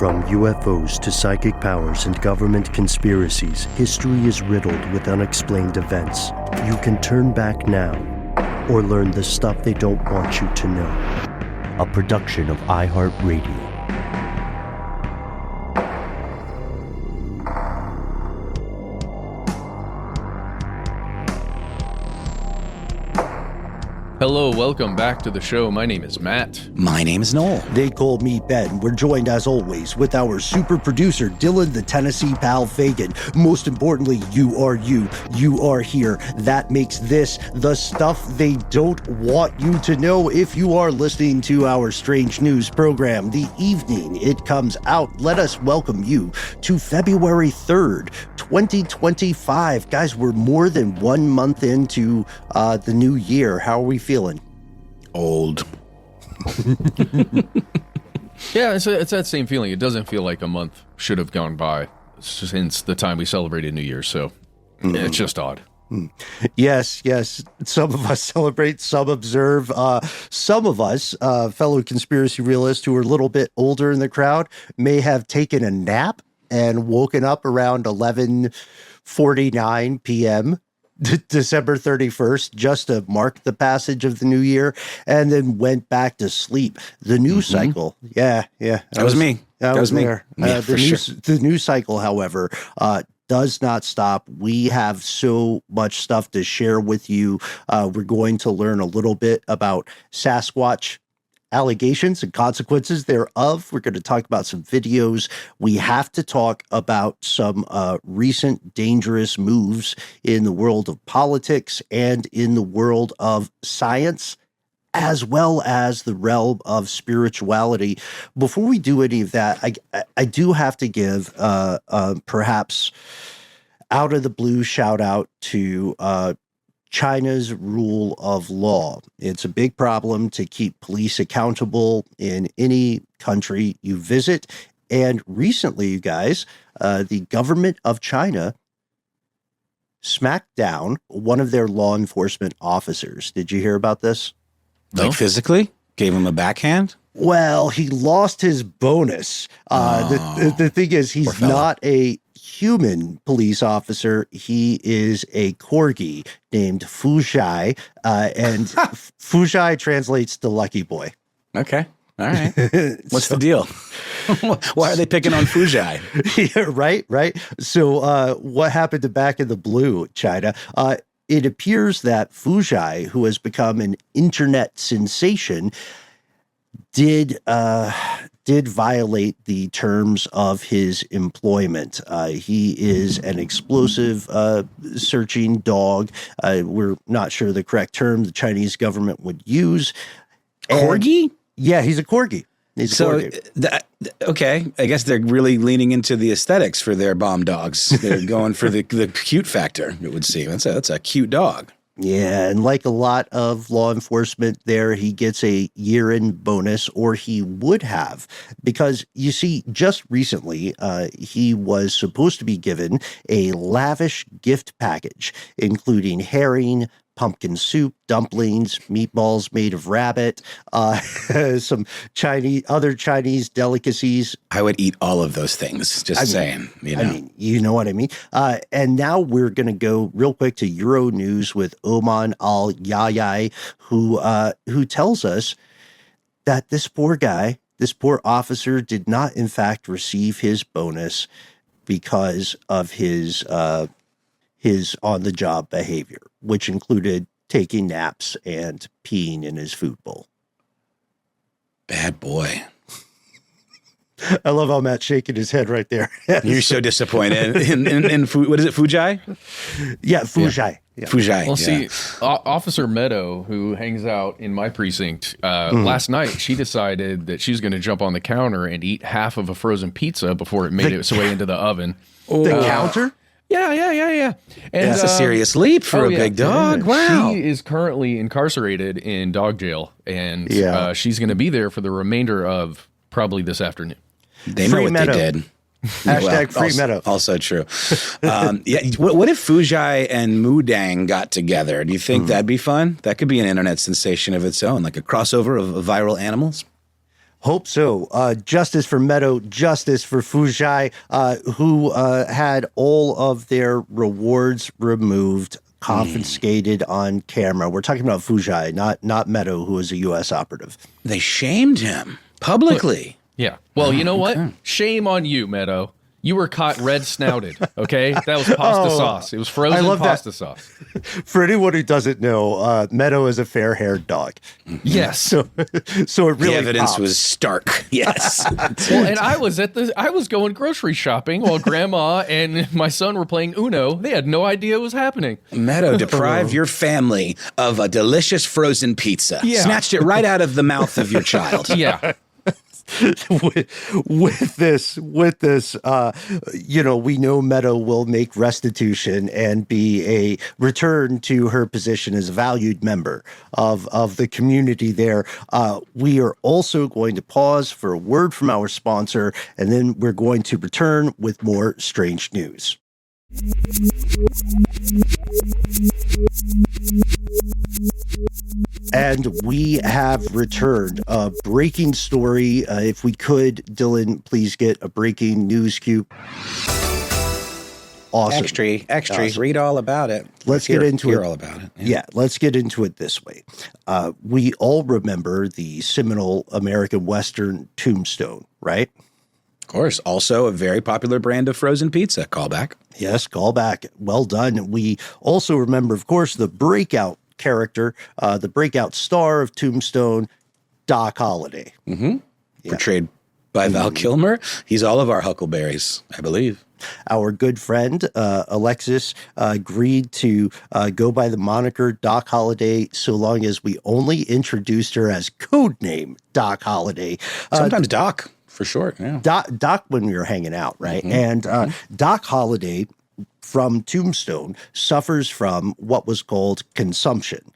From UFOs to psychic powers and government conspiracies, history is riddled with unexplained events. You can turn back now or learn the stuff they don't want you to know. A production of iHeartRadio. Hello, welcome back to the show. My name is Matt. My name is Noel. They call me Ben. We're joined, as always, with our super producer, Dylan the Tennessee Pal Fagan. Most importantly, you are you. You are here. That makes this the stuff they don't want you to know if you are listening to our strange news program. The evening it comes out, let us welcome you to February 3rd, 2025. Guys, we're more than 1 month into the new year. How are we feeling? Old. Yeah, it's that same feeling. It doesn't feel like a month should have gone by since the time we celebrated New Year's, so it's just odd. Yes. Some of us celebrate, some observe. Some of us, fellow conspiracy realists who are a little bit older in the crowd, may have taken a nap and woken up around 11:49 p.m., December 31st, just to mark the passage of the new year, and then went back to sleep. The news cycle, yeah. That was me. That was me. There. Yeah, the news cycle, however, does not stop. We have so much stuff to share with you. We're going to learn a little bit about Sasquatch allegations and consequences thereof. We're going to talk about some videos. We have to talk about some recent dangerous moves in the world of politics and in the world of science, as well as the realm of spirituality. Before we do any of that, I do have to give perhaps out of the blue shout out to China's rule of law. It's a big problem to keep police accountable in any country you visit. And recently, you guys, the government of China smacked down one of their law enforcement officers. Did you hear about this? No? Like physically? Gave him a backhand? Well, he lost his bonus. The thing is, he's not a human police officer. He is a corgi named Fuzhai, and Fuzhai translates to lucky boy. Okay. All right. What's the deal? Why are they picking on Fuzhai? Yeah, right. So what happened to back in the blue, China? It appears that Fuzhai, who has become an internet sensation, did violate the terms of his employment. He is an explosive searching dog. We're not sure the correct term the Chinese government would use. Corgi? Yeah, he's a corgi. Okay, I guess they're really leaning into the aesthetics for their bomb dogs. They're going for the cute factor, it would seem. That's a cute dog. Yeah, and like a lot of law enforcement there, he gets a year-end bonus, or he would have, because you see, just recently, he was supposed to be given a lavish gift package, including herring, pumpkin soup, dumplings, meatballs made of rabbit, some other Chinese delicacies. I would eat all of those things, saying. You know what I mean? And now we're going to go real quick to Euro News with Oman Al-Yayai, who tells us that this poor officer did not, in fact, receive his bonus because of his on-the-job behavior, which included taking naps and peeing in his food bowl. Bad boy. I love how Matt's shaking his head right there. You're so disappointed in what is it, Fuzhai? Yeah, Fuzhai. Yeah. Fuzhai. Well, see, Officer Meadow, who hangs out in my precinct, last night she decided that she's going to jump on the counter and eat half of a frozen pizza before it made its way into the oven. The counter? Yeah. And that's a serious leap for a big dog. Wow. She is currently incarcerated in dog jail, and she's going to be there for the remainder of probably this afternoon. They know what they did. Hashtag free Meadow. Also true. What if Fuzhai and Mudang got together? Do you think that'd be fun? That could be an internet sensation of its own, like a crossover of viral animals. Hope so. Justice for Meadow, justice for Fujai, who had all of their rewards removed, confiscated on camera. We're talking about Fujai, not Meadow, who is a U.S. operative. They shamed him publicly. Yeah. Well, you know what? Shame on you, Meadow. You were caught red-snouted, okay? That was pasta sauce. It was frozen pasta sauce. For anyone who doesn't know, Meadow is a fair-haired dog. Yes. So it really The evidence pops. was stark. Yes. Well, and I was going grocery shopping while Grandma and my son were playing Uno. They had no idea what was happening. Meadow deprived your family of a delicious frozen pizza. Yeah. Snatched it right out of the mouth of your child. Yeah. with this, we know Meadow will make restitution and be a return to her position as a valued member of the community there. We are also going to pause for a word from our sponsor, and then we're going to return with more strange news. And we have returned. A breaking story. If we could, Dylan, please get a breaking news cue. Awesome. Extra. Awesome. Read all about it. Let's get into it. Hear all about it. Yeah, let's get into it this way. We all remember the seminal American Western Tombstone, right? Of course. Also a very popular brand of frozen pizza. Callback. Yes, callback. Well done. We also remember, of course, the breakout character, the breakout star of Tombstone, Doc Holliday. Mm-hmm. Yeah. Portrayed by Val Kilmer. He's all of our huckleberries, I believe. Our good friend, Alexis, agreed to go by the moniker Doc Holliday so long as we only introduced her as codename Doc Holliday. Sometimes Doc, for short. Yeah. Doc when we were hanging out, right? Mm-hmm. And Doc Holliday from Tombstone suffers from what was called consumption.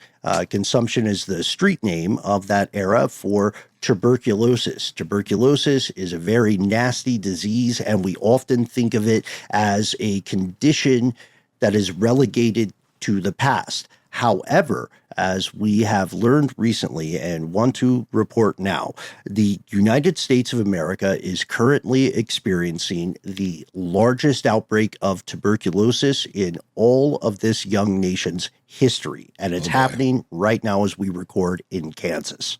Consumption is the street name of that era for tuberculosis. Tuberculosis is a very nasty disease, and we often think of it as a condition that is relegated to the past. However, as we have learned recently and want to report now, the United States of America is currently experiencing the largest outbreak of tuberculosis in all of this young nation's history. And it's happening right now as we record in Kansas.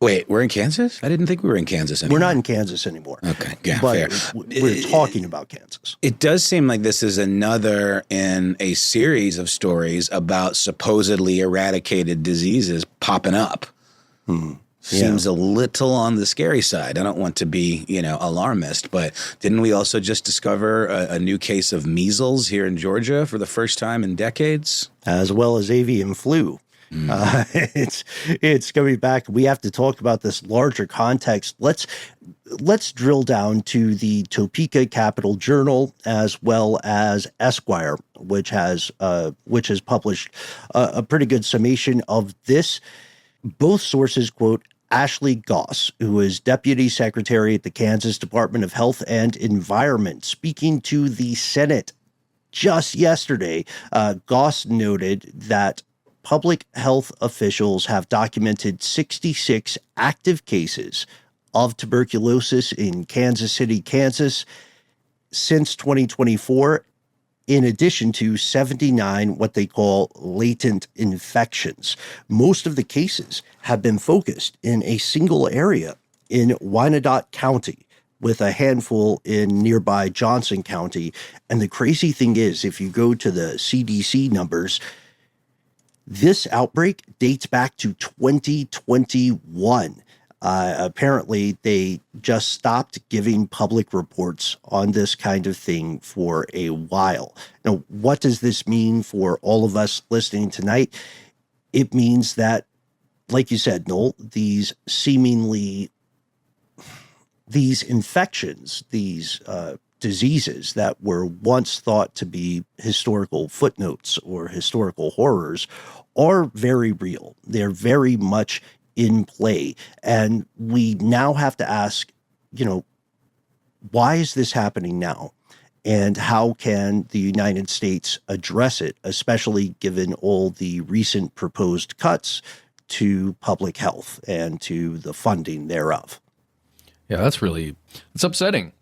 Wait, we're in Kansas? I didn't think we were in Kansas anymore. We're not in Kansas anymore. Okay, yeah, but fair. We're talking about Kansas. It does seem like this is another in a series of stories about supposedly eradicated diseases popping up. Seems a little on the scary side. I don't want to be, alarmist, but didn't we also just discover a new case of measles here in Georgia for the first time in decades? As well as avian flu. It's coming back. We have to talk about this larger context. Let's drill down to the Topeka Capital Journal as well as Esquire, which has published a pretty good summation of this. Both sources quote Ashley Goss, who is Deputy Secretary at the Kansas Department of Health and Environment, speaking to the Senate just yesterday. Goss noted that public health officials have documented 66 active cases of tuberculosis in Kansas City, Kansas since 2024, in addition to 79 what they call latent infections. Most of the cases have been focused in a single area in Wyandotte County, with a handful in nearby Johnson County. And the crazy thing is, if you go to the CDC numbers, this outbreak dates back to 2021. Apparently, they just stopped giving public reports on this kind of thing for a while. Now, what does this mean for all of us listening tonight? It means that, like you said, Noel, these infections, these diseases that were once thought to be historical footnotes or historical horrors are very real. They're very much in play. And we now have to ask, why is this happening now? And how can the United States address it, especially given all the recent proposed cuts to public health and to the funding thereof. Yeah, it's upsetting.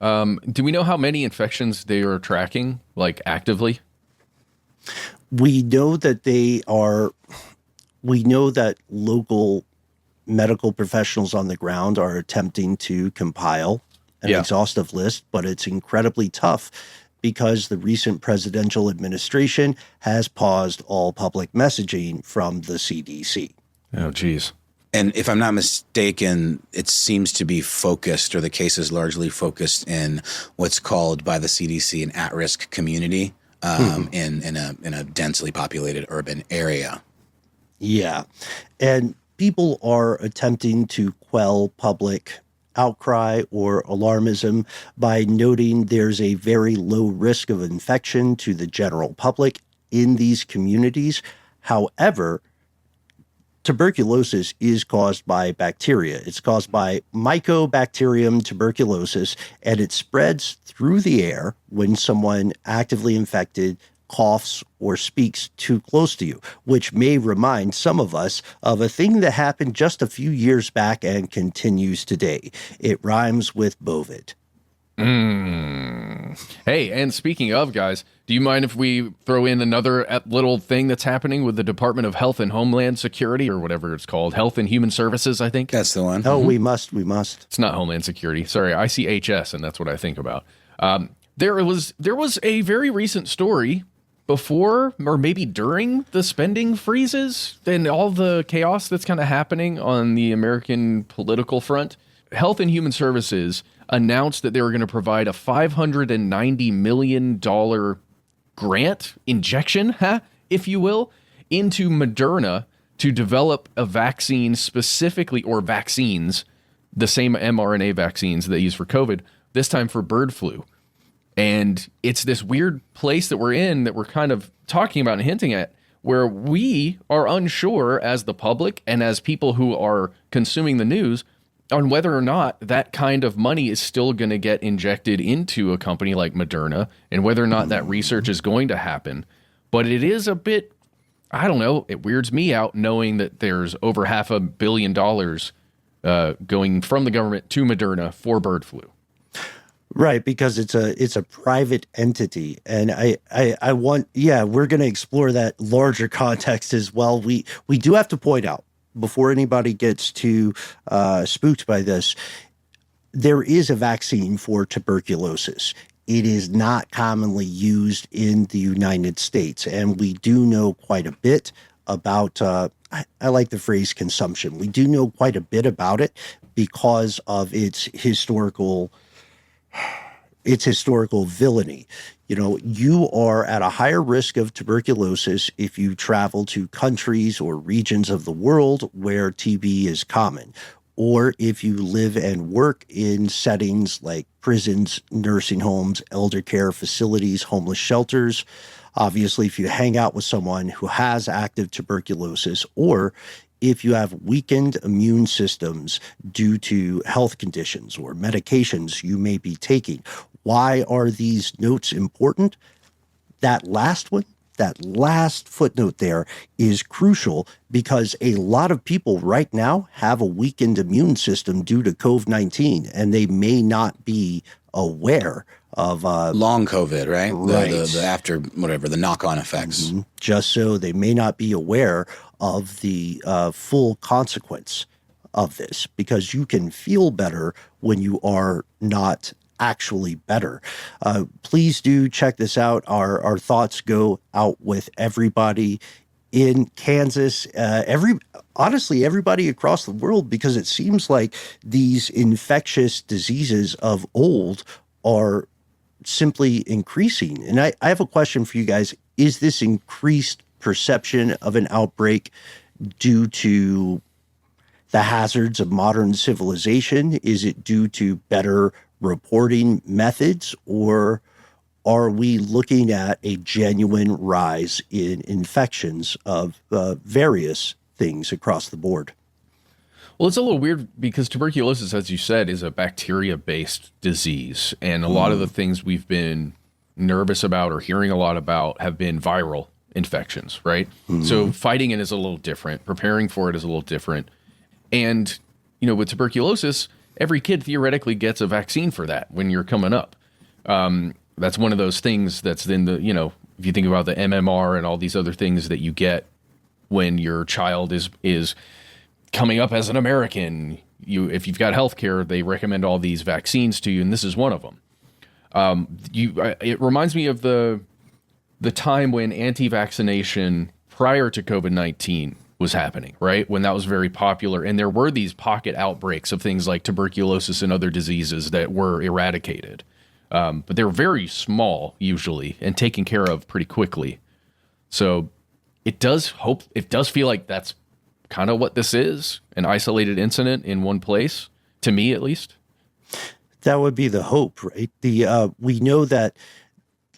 Do we know how many infections they are tracking, like actively? We know that we know that local medical professionals on the ground are attempting to compile an exhaustive list, but it's incredibly tough because the recent presidential administration has paused all public messaging from the CDC. Oh, geez. And if I'm not mistaken, it seems to be focused, or the case is largely focused in what's called by the CDC an at-risk community in a densely populated urban area. Yeah. And people are attempting to quell public outcry or alarmism by noting there's a very low risk of infection to the general public in these communities. However, tuberculosis is caused by bacteria. It's caused by Mycobacterium tuberculosis, and it spreads through the air when someone actively infected coughs or speaks too close to you, which may remind some of us of a thing that happened just a few years back and continues today. It rhymes with bovid. Hey, and speaking of, guys, do you mind if we throw in another little thing that's happening with the Department of Health and Homeland Security, or whatever it's called, Health and Human Services, I think? That's the one. Oh, we must. It's not Homeland Security. Sorry, I see HS, and that's what I think about. There was a very recent story before or maybe during the spending freezes and all the chaos that's kind of happening on the American political front. Health and Human Services announced that they were going to provide a $590 million grant injection, if you will, into Moderna to develop a vaccine specifically, or vaccines, the same mRNA vaccines they use for COVID, this time for bird flu. And it's this weird place that we're in that we're kind of talking about and hinting at, where we are unsure as the public and as people who are consuming the news on whether or not that kind of money is still going to get injected into a company like Moderna and whether or not that research is going to happen. But it is a bit, I don't know, it weirds me out knowing that there's over $500 million going from the government to Moderna for bird flu. Right, because it's a private entity, and I want, we're going to explore that larger context as well. We do have to point out, before anybody gets too spooked by this, there is a vaccine for tuberculosis. It is not commonly used in the United States, and we do know quite a bit about, I like the phrase consumption. We do know quite a bit about it because of its historical villainy. You know, you are at a higher risk of tuberculosis if you travel to countries or regions of the world where TB is common, or if you live and work in settings like prisons, nursing homes, elder care facilities, homeless shelters. Obviously, if you hang out with someone who has active tuberculosis, or if you have weakened immune systems due to health conditions or medications you may be taking. Why are these notes important? That last one, that last footnote there is crucial because a lot of people right now have a weakened immune system due to COVID-19, and they may not be aware of long COVID, right? Right. The after whatever, the knock-on effects. Mm-hmm. Just so they may not be aware of the full consequence of this, because you can feel better when you are not actually better. Please do check this out. Our thoughts go out with everybody in Kansas, honestly, everybody across the world, because it seems like these infectious diseases of old are simply increasing. And I have a question for you guys. Is this increased perception of an outbreak due to the hazards of modern civilization? Is it due to better reporting methods, or are we looking at a genuine rise in infections of various things across the board? Well, it's a little weird because tuberculosis, as you said, is a bacteria-based disease. And a lot of the things we've been nervous about or hearing a lot about have been viral infections, right? So fighting it is a little different. Preparing for it is a little different. And, with tuberculosis, every kid theoretically gets a vaccine for that when you're coming up. That's one of those things that's in the, if you think about the MMR and all these other things that you get when your child is coming up as an American, if you've got healthcare, they recommend all these vaccines to you, and this is one of them. It reminds me of the time when anti-vaccination prior to COVID-19 was happening, right? When that was very popular, and there were these pocket outbreaks of things like tuberculosis and other diseases that were eradicated. But they're very small usually and taken care of pretty quickly. So it does feel like that's kind of what this is, an isolated incident in one place, to me at least. That would be the hope, right? We know that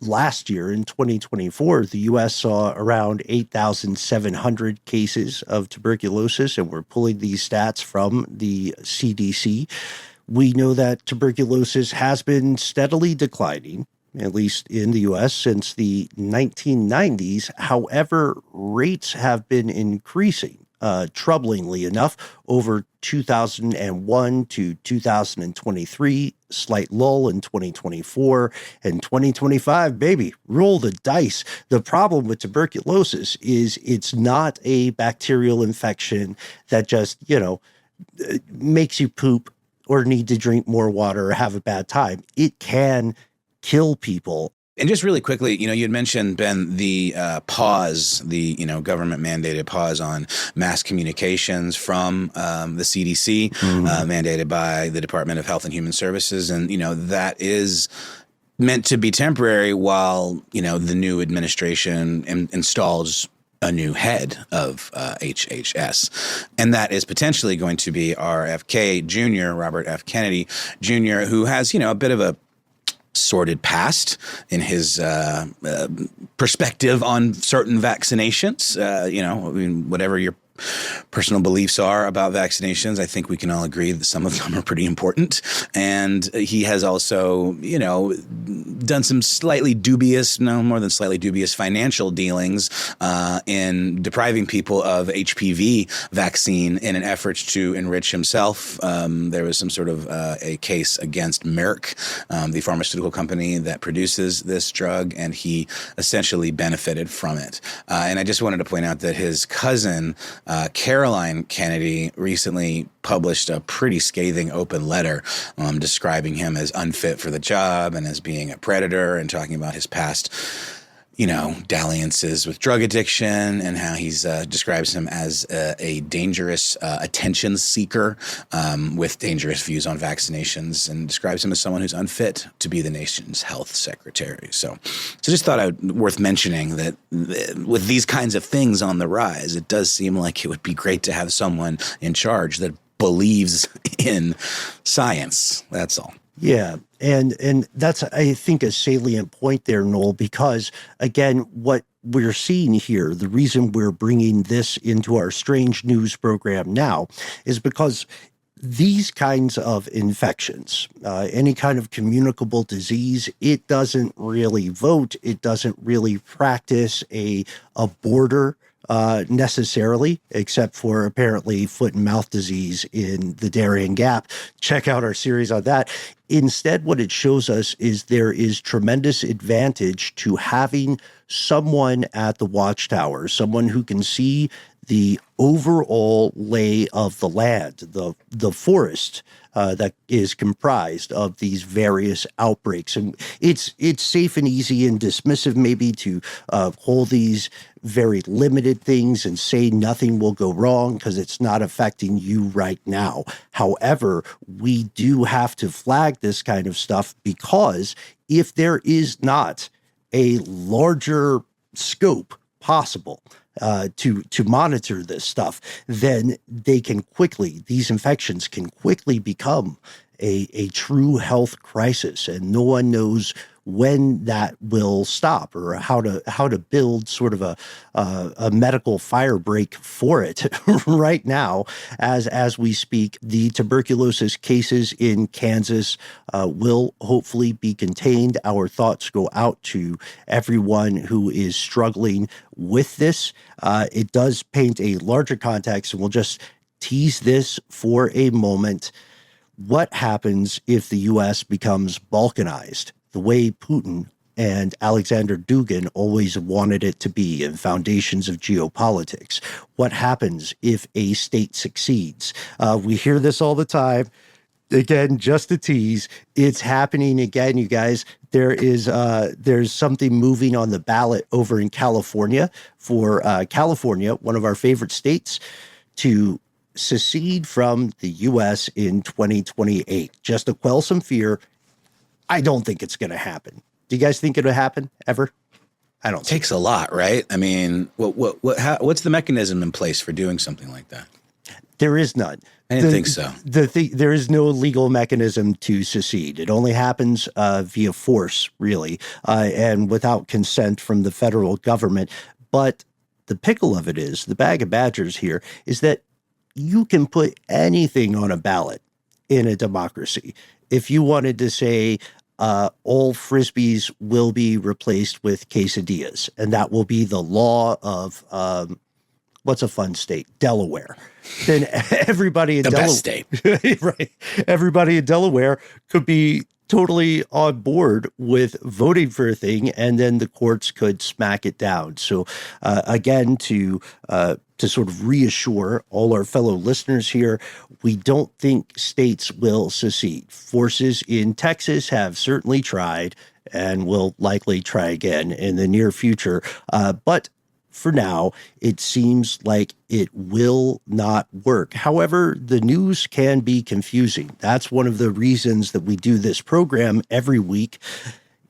last year in 2024, the U.S. saw around 8,700 cases of tuberculosis, and we're pulling these stats from the CDC. We know that tuberculosis has been steadily declining, at least in the U.S., since the 1990s. However, rates have been increasing. Troublingly enough, over 2001 to 2023, slight lull in 2024, and 2025, baby, roll the dice. The problem with tuberculosis is it's not a bacterial infection that just, makes you poop or need to drink more water or have a bad time. It can kill people. And just really quickly, you had mentioned, Ben, the pause, the, government mandated pause on mass communications from the CDC, mandated by the Department of Health and Human Services. And, that is meant to be temporary while, the new administration installs a new head of HHS. And that is potentially going to be RFK Jr., Robert F. Kennedy Jr., who has, a bit of a sordid past in his perspective on certain vaccinations. Whatever your personal beliefs are about vaccinations, I think we can all agree that some of them are pretty important. And he has also, done some more than slightly dubious financial dealings in depriving people of HPV vaccine in an effort to enrich himself. There was some sort of a case against Merck, the pharmaceutical company that produces this drug, and he essentially benefited from it. And I just wanted to point out that his cousin, Caroline Kennedy, recently published a pretty scathing open letter describing him as unfit for the job and as being a predator, and talking about his past, dalliances with drug addiction, and how he's describes him as a dangerous attention seeker with dangerous views on vaccinations, and describes him as someone who's unfit to be the nation's health secretary. So just thought worth mentioning that with these kinds of things on the rise, it does seem like it would be great to have someone in charge that believes in science. That's all. Yeah. And that's, I think, a salient point there, Noel, because, again, what we're seeing here, the reason we're bringing this into our strange news program now is because these kinds of infections, any kind of communicable disease, it doesn't really vote. It doesn't really practice a border necessarily, except for apparently foot and mouth disease in the Darien Gap. Check out our series on that. Instead, what it shows us is there is tremendous advantage to having someone at the watchtower, someone who can see the overall lay of the land, the forest that is comprised of these various outbreaks. And it's safe and easy and dismissive maybe to hold these very limited things and say nothing will go wrong because it's not affecting you right now. However, we do have to flag this kind of stuff, because if there is not a larger scope possible to monitor this stuff, then these infections can quickly become a true health crisis, and no one knows when that will stop, or how to build sort of a medical fire break for it. Right now, as we speak, the tuberculosis cases in Kansas will hopefully be contained. Our thoughts go out to everyone who is struggling with this. It does paint a larger context, and we'll just tease this for a moment. What happens if the U.S. becomes balkanized, the way Putin and Alexander Dugin always wanted it to be in Foundations of Geopolitics? What happens if a state succeeds? We hear this all the time. Again, just a tease. It's happening again, you guys. There's something moving on the ballot over in California for California, one of our favorite states, to secede from the U.S. in 2028. Just to quell some fear. I don't think it's going to happen. Do you guys think it'll happen ever? I don't. It takes a lot, right? I mean, what's the mechanism in place for doing something like that? There is none. I didn't think so. There is no legal mechanism to secede. It only happens via force, really, and without consent from the federal government. But the pickle of it is, the bag of badgers here, is that you can put anything on a ballot in a democracy. If you wanted to say all Frisbees will be replaced with quesadillas, and that will be the law of what's a fun state? Delaware. Then everybody in Delaware, best state, right? Everybody in Delaware could be totally on board with voting for a thing, and then the courts could smack it down. So again, to sort of reassure all our fellow listeners here, we don't think states will secede. Forces in Texas have certainly tried and will likely try again in the near future. But for now, it seems like it will not work. However, the news can be confusing. That's one of the reasons that we do this program every week.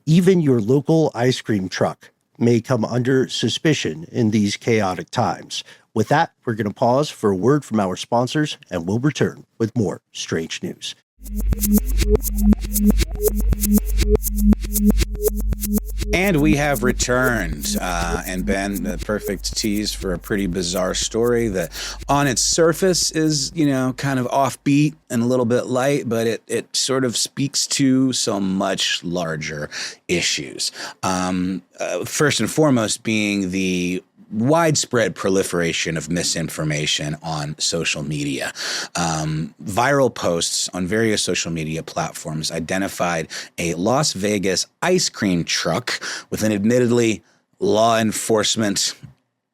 Even your local ice cream truck may come under suspicion in these chaotic times. With that, we're going to pause for a word from our sponsors, and we'll return with more strange news. And we have returned, and Ben, the perfect tease for a pretty bizarre story that on its surface is, kind of offbeat and a little bit light, but it sort of speaks to some much larger issues. First and foremost being the widespread proliferation of misinformation on social media. Viral posts on various social media platforms identified a Las Vegas ice cream truck with an admittedly law enforcement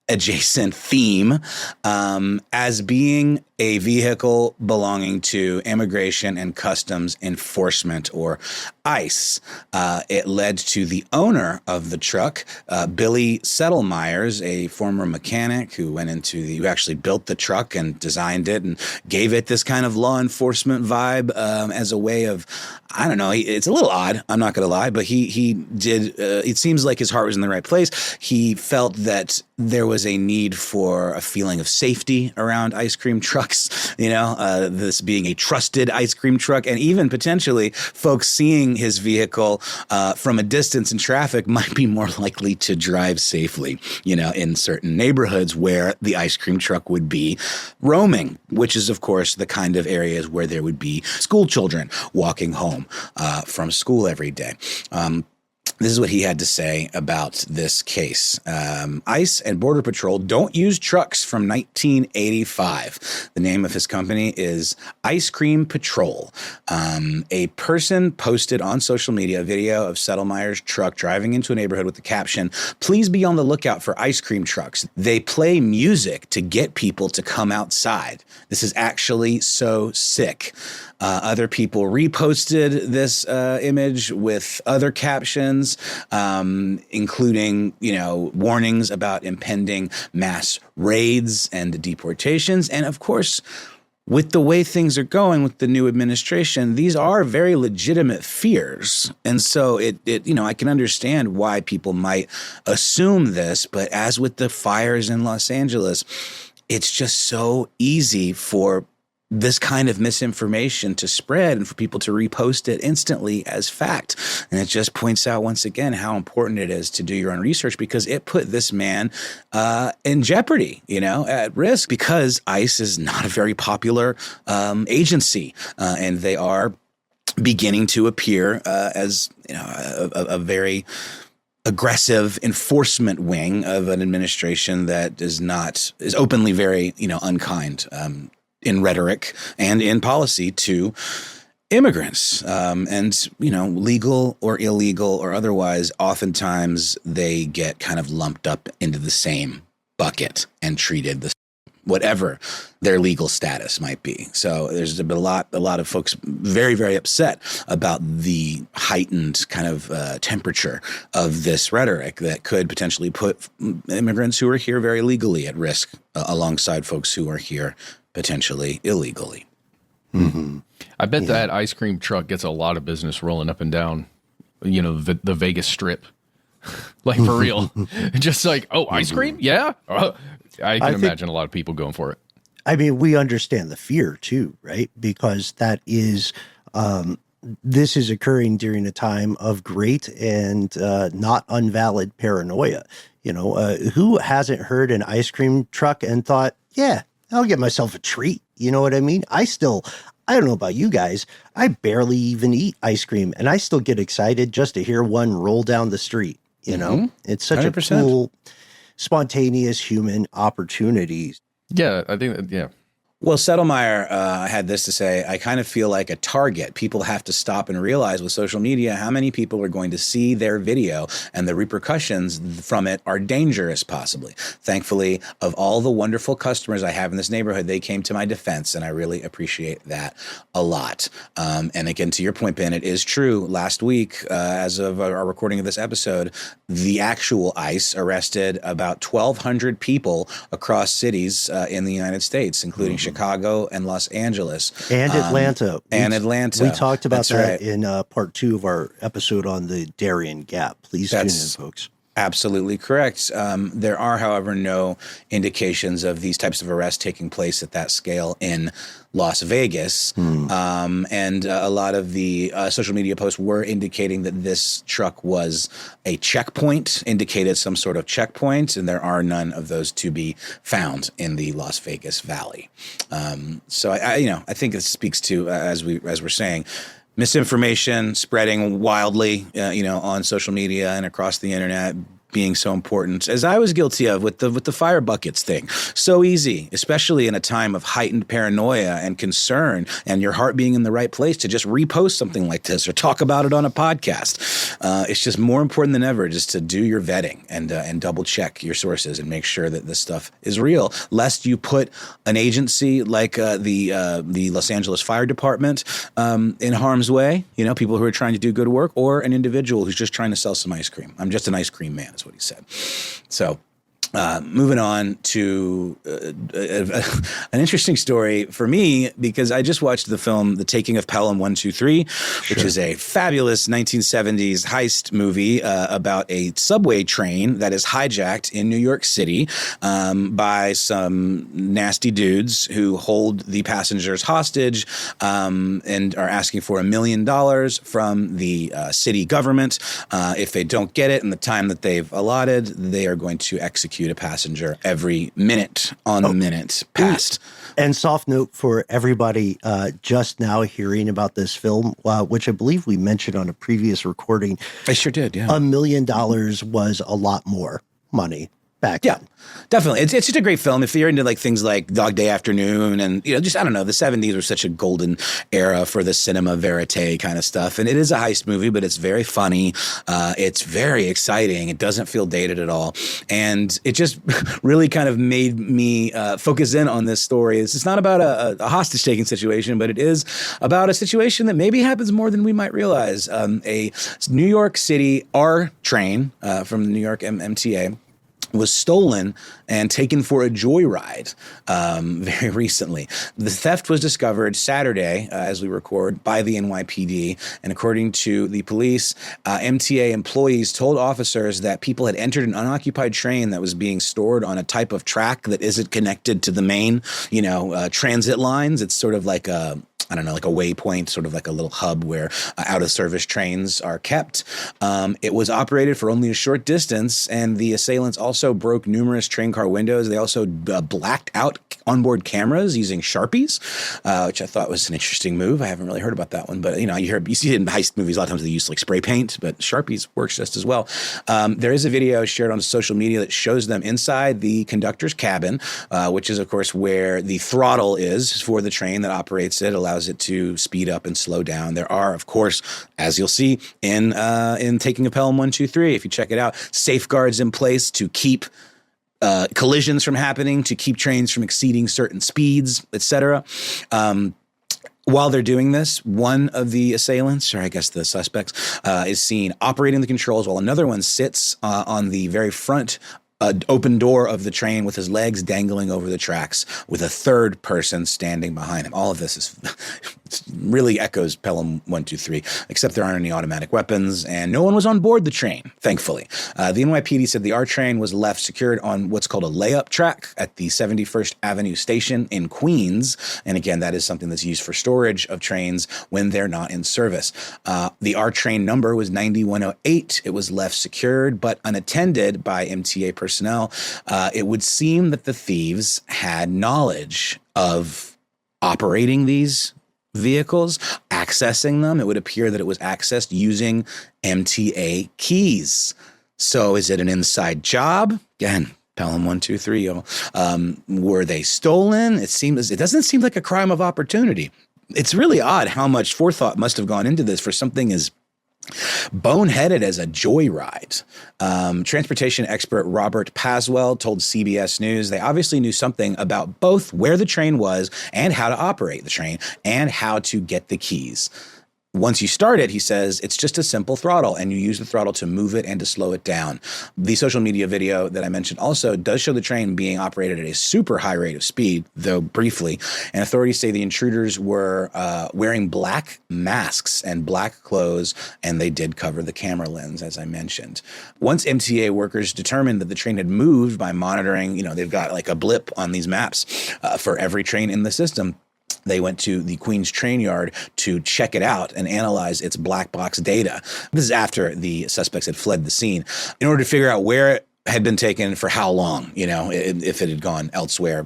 adjacent theme as being a vehicle belonging to Immigration and Customs Enforcement, or ICE. It led to the owner of the truck, Billy Settlemyers, a former mechanic who actually built the truck and designed it and gave it this kind of law enforcement vibe as a way of, I don't know, it's a little odd, I'm not going to lie, but he did, it seems like his heart was in the right place. He felt that there was a need for a feeling of safety around ice cream trucks, this being a trusted ice cream truck, and even potentially folks seeing his vehicle from a distance in traffic might be more likely to drive safely, in certain neighborhoods where the ice cream truck would be roaming, which is, of course, the kind of areas where there would be school children walking home from school every day. This is what he had to say about this case. ICE and Border Patrol don't use trucks from 1985. The name of his company is Ice Cream Patrol. A person posted on social media a video of Settlemyer's truck driving into a neighborhood with the caption, "Please be on the lookout for ice cream trucks. They play music to get people to come outside. This is actually so sick." Other people reposted this image with other captions, including, warnings about impending mass raids and deportations. And of course, with the way things are going with the new administration, these are very legitimate fears. And so I can understand why people might assume this, but as with the fires in Los Angeles, it's just so easy for this kind of misinformation to spread and for people to repost it instantly as fact. And it just points out once again how important it is to do your own research, because it put this man in jeopardy, at risk, because ICE is not a very popular agency, and they are beginning to appear as a very aggressive enforcement wing of an administration that is openly very unkind in rhetoric and in policy to immigrants, and legal or illegal or otherwise. Oftentimes they get kind of lumped up into the same bucket and treated the whatever their legal status might be. So there's been a lot of folks very, very upset about the heightened kind of temperature of this rhetoric that could potentially put immigrants who are here very legally at risk alongside folks who are here potentially illegally. Mm-hmm. I bet that ice cream truck gets a lot of business rolling up and down, the Vegas Strip. Like, for real. Just like, oh, ice cream? Yeah. I can imagine a lot of people going for it. I mean, we understand the fear too, right? Because that is, this is occurring during a time of great and not unvalid paranoia. Who hasn't heard an ice cream truck and thought, yeah, I'll get myself a treat. You know what I mean? I don't know about you guys, I barely even eat ice cream, and I still get excited just to hear one roll down the street. It's such 100%. A cool, spontaneous human opportunity. Yeah, I think that, yeah. Well, Settlemyre had this to say: I kind of feel like a target. People have to stop and realize with social media how many people are going to see their video, and the repercussions from it are dangerous, possibly. Thankfully, of all the wonderful customers I have in this neighborhood, they came to my defense, and I really appreciate that a lot. And again, to your point, Ben, it is true. Last week, as of our recording of this episode, the actual ICE arrested about 1,200 people across cities in the United States, including Chicago and Los Angeles. And Atlanta. We talked about that in part 2 of our episode on the Darien Gap. Please tune in, folks. Absolutely correct. There are, however, no indications of these types of arrests taking place at that scale in Las Vegas. And a lot of the social media posts were indicating that this truck was a checkpoint, indicated some sort of checkpoint, and there are none of those to be found in the Las Vegas Valley. So I think it speaks to, as we're saying, misinformation spreading wildly, on social media and across the internet being so important, as I was guilty of with the fire buckets thing. So easy, especially in a time of heightened paranoia and concern and your heart being in the right place, to just repost something like this or talk about it on a podcast. It's just more important than ever just to do your vetting and double check your sources and make sure that this stuff is real, lest you put an agency like the Los Angeles Fire Department in harm's way, people who are trying to do good work, or an individual who's just trying to sell some ice cream. I'm just an ice cream man, is what he said. So moving on to an interesting story for me, because I just watched the film The Taking of Pelham 123, which is a fabulous 1970s heist movie about a subway train that is hijacked in New York City by some nasty dudes who hold the passengers hostage and are asking for $1 million from the city government. If they don't get it in the time that they've allotted, they are going to execute a passenger every minute on the minute past. And soft note for everybody just now hearing about this film, which I believe we mentioned on a previous recording. I sure did, yeah. $1 million was a lot more money back then. Definitely. It's just a great film. If you're into things like Dog Day Afternoon and, just, I don't know, the 70s were such a golden era for the cinema verite kind of stuff. And it is a heist movie, but it's very funny. It's very exciting. It doesn't feel dated at all. And it just really kind of made me focus in on this story. It's not about a hostage taking situation, but it is about a situation that maybe happens more than we might realize. A New York City R train from the New York MTA was stolen and taken for a joyride very recently. The theft was discovered Saturday, as we record, by the NYPD. And according to the police, MTA employees told officers that people had entered an unoccupied train that was being stored on a type of track that isn't connected to the main, transit lines. It's sort of like like a waypoint, sort of like a little hub where out-of-service trains are kept. It was operated for only a short distance, and the assailants also broke numerous train car windows. They also blacked out onboard cameras using Sharpies, which I thought was an interesting move. I haven't really heard about that one, but you see it in heist movies. A lot of times they use like spray paint, but Sharpies works just as well. There is a video shared on social media that shows them inside the conductor's cabin, which is, of course, where the throttle is for the train that operates it, allows it to speed up and slow down. There are, of course, as you'll see in Taking a Pelham 123, if you check it out, safeguards in place to keep collisions from happening, to keep trains from exceeding certain speeds, etc. While they're doing this, one of the assailants, or I guess the suspects, is seen operating the controls while another one sits on the very front open door of the train with his legs dangling over the tracks, with a third person standing behind him. All of this really echoes Pelham 123, except there aren't any automatic weapons, and no one was on board the train, thankfully. The NYPD said the R train was left secured on what's called a layup track at the 71st Avenue station in Queens. And again, that is something that's used for storage of trains when they're not in service. The R train number was 9108. It was left secured but unattended by MTA personnel. It would seem that the thieves had knowledge of operating these vehicles, accessing them. It would appear that it was accessed using MTA keys. So is it an inside job? Again, Pelham 123, y'all. Were they stolen? It doesn't seem like a crime of opportunity. It's really odd how much forethought must have gone into this for something as boneheaded as a joyride. Transportation expert Robert Paswell told CBS News they obviously knew something about both where the train was and how to operate the train and how to get the keys. Once you start it, he says, it's just a simple throttle, and you use the throttle to move it and to slow it down. The social media video that I mentioned also does show the train being operated at a super high rate of speed, though briefly, and authorities say the intruders were wearing black masks and black clothes, and they did cover the camera lens, as I mentioned. Once MTA workers determined that the train had moved by monitoring, they've got like a blip on these maps for every train in the system, they went to the Queens train yard to check it out and analyze its black box data. This is after the suspects had fled the scene in order to figure out where it had been taken for how long, if it had gone elsewhere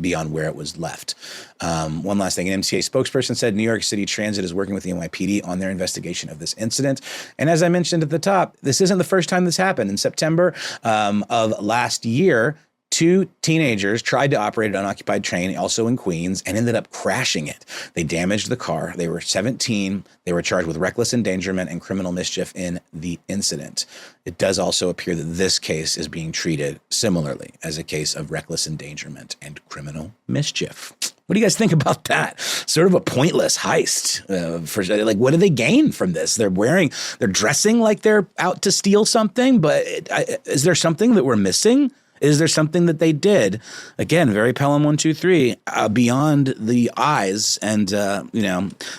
beyond where it was left. One last thing, an MTA spokesperson said New York City Transit is working with the NYPD on their investigation of this incident. And as I mentioned at the top, this isn't the first time this happened. In September of last year, 2 teenagers tried to operate an unoccupied train, also in Queens, and ended up crashing it. They damaged the car. They were 17. They were charged with reckless endangerment and criminal mischief in the incident. It does also appear that this case is being treated similarly as a case of reckless endangerment and criminal mischief. What do you guys think about that? Sort of a pointless heist. What do they gain from this? They're dressing like they're out to steal something, but is there something that we're missing? Is there something that they did, again, very Pelham 123, beyond the eyes and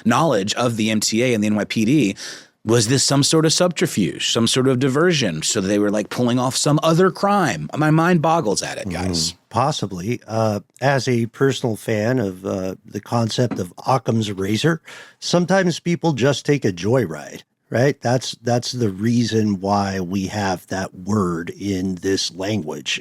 knowledge of the MTA and the NYPD? Was this some sort of subterfuge, some sort of diversion, so they were like pulling off some other crime? My mind boggles at it, guys. Possibly. As a personal fan of the concept of Occam's razor, sometimes people just take a joyride. Right. That's the reason why we have that word in this language.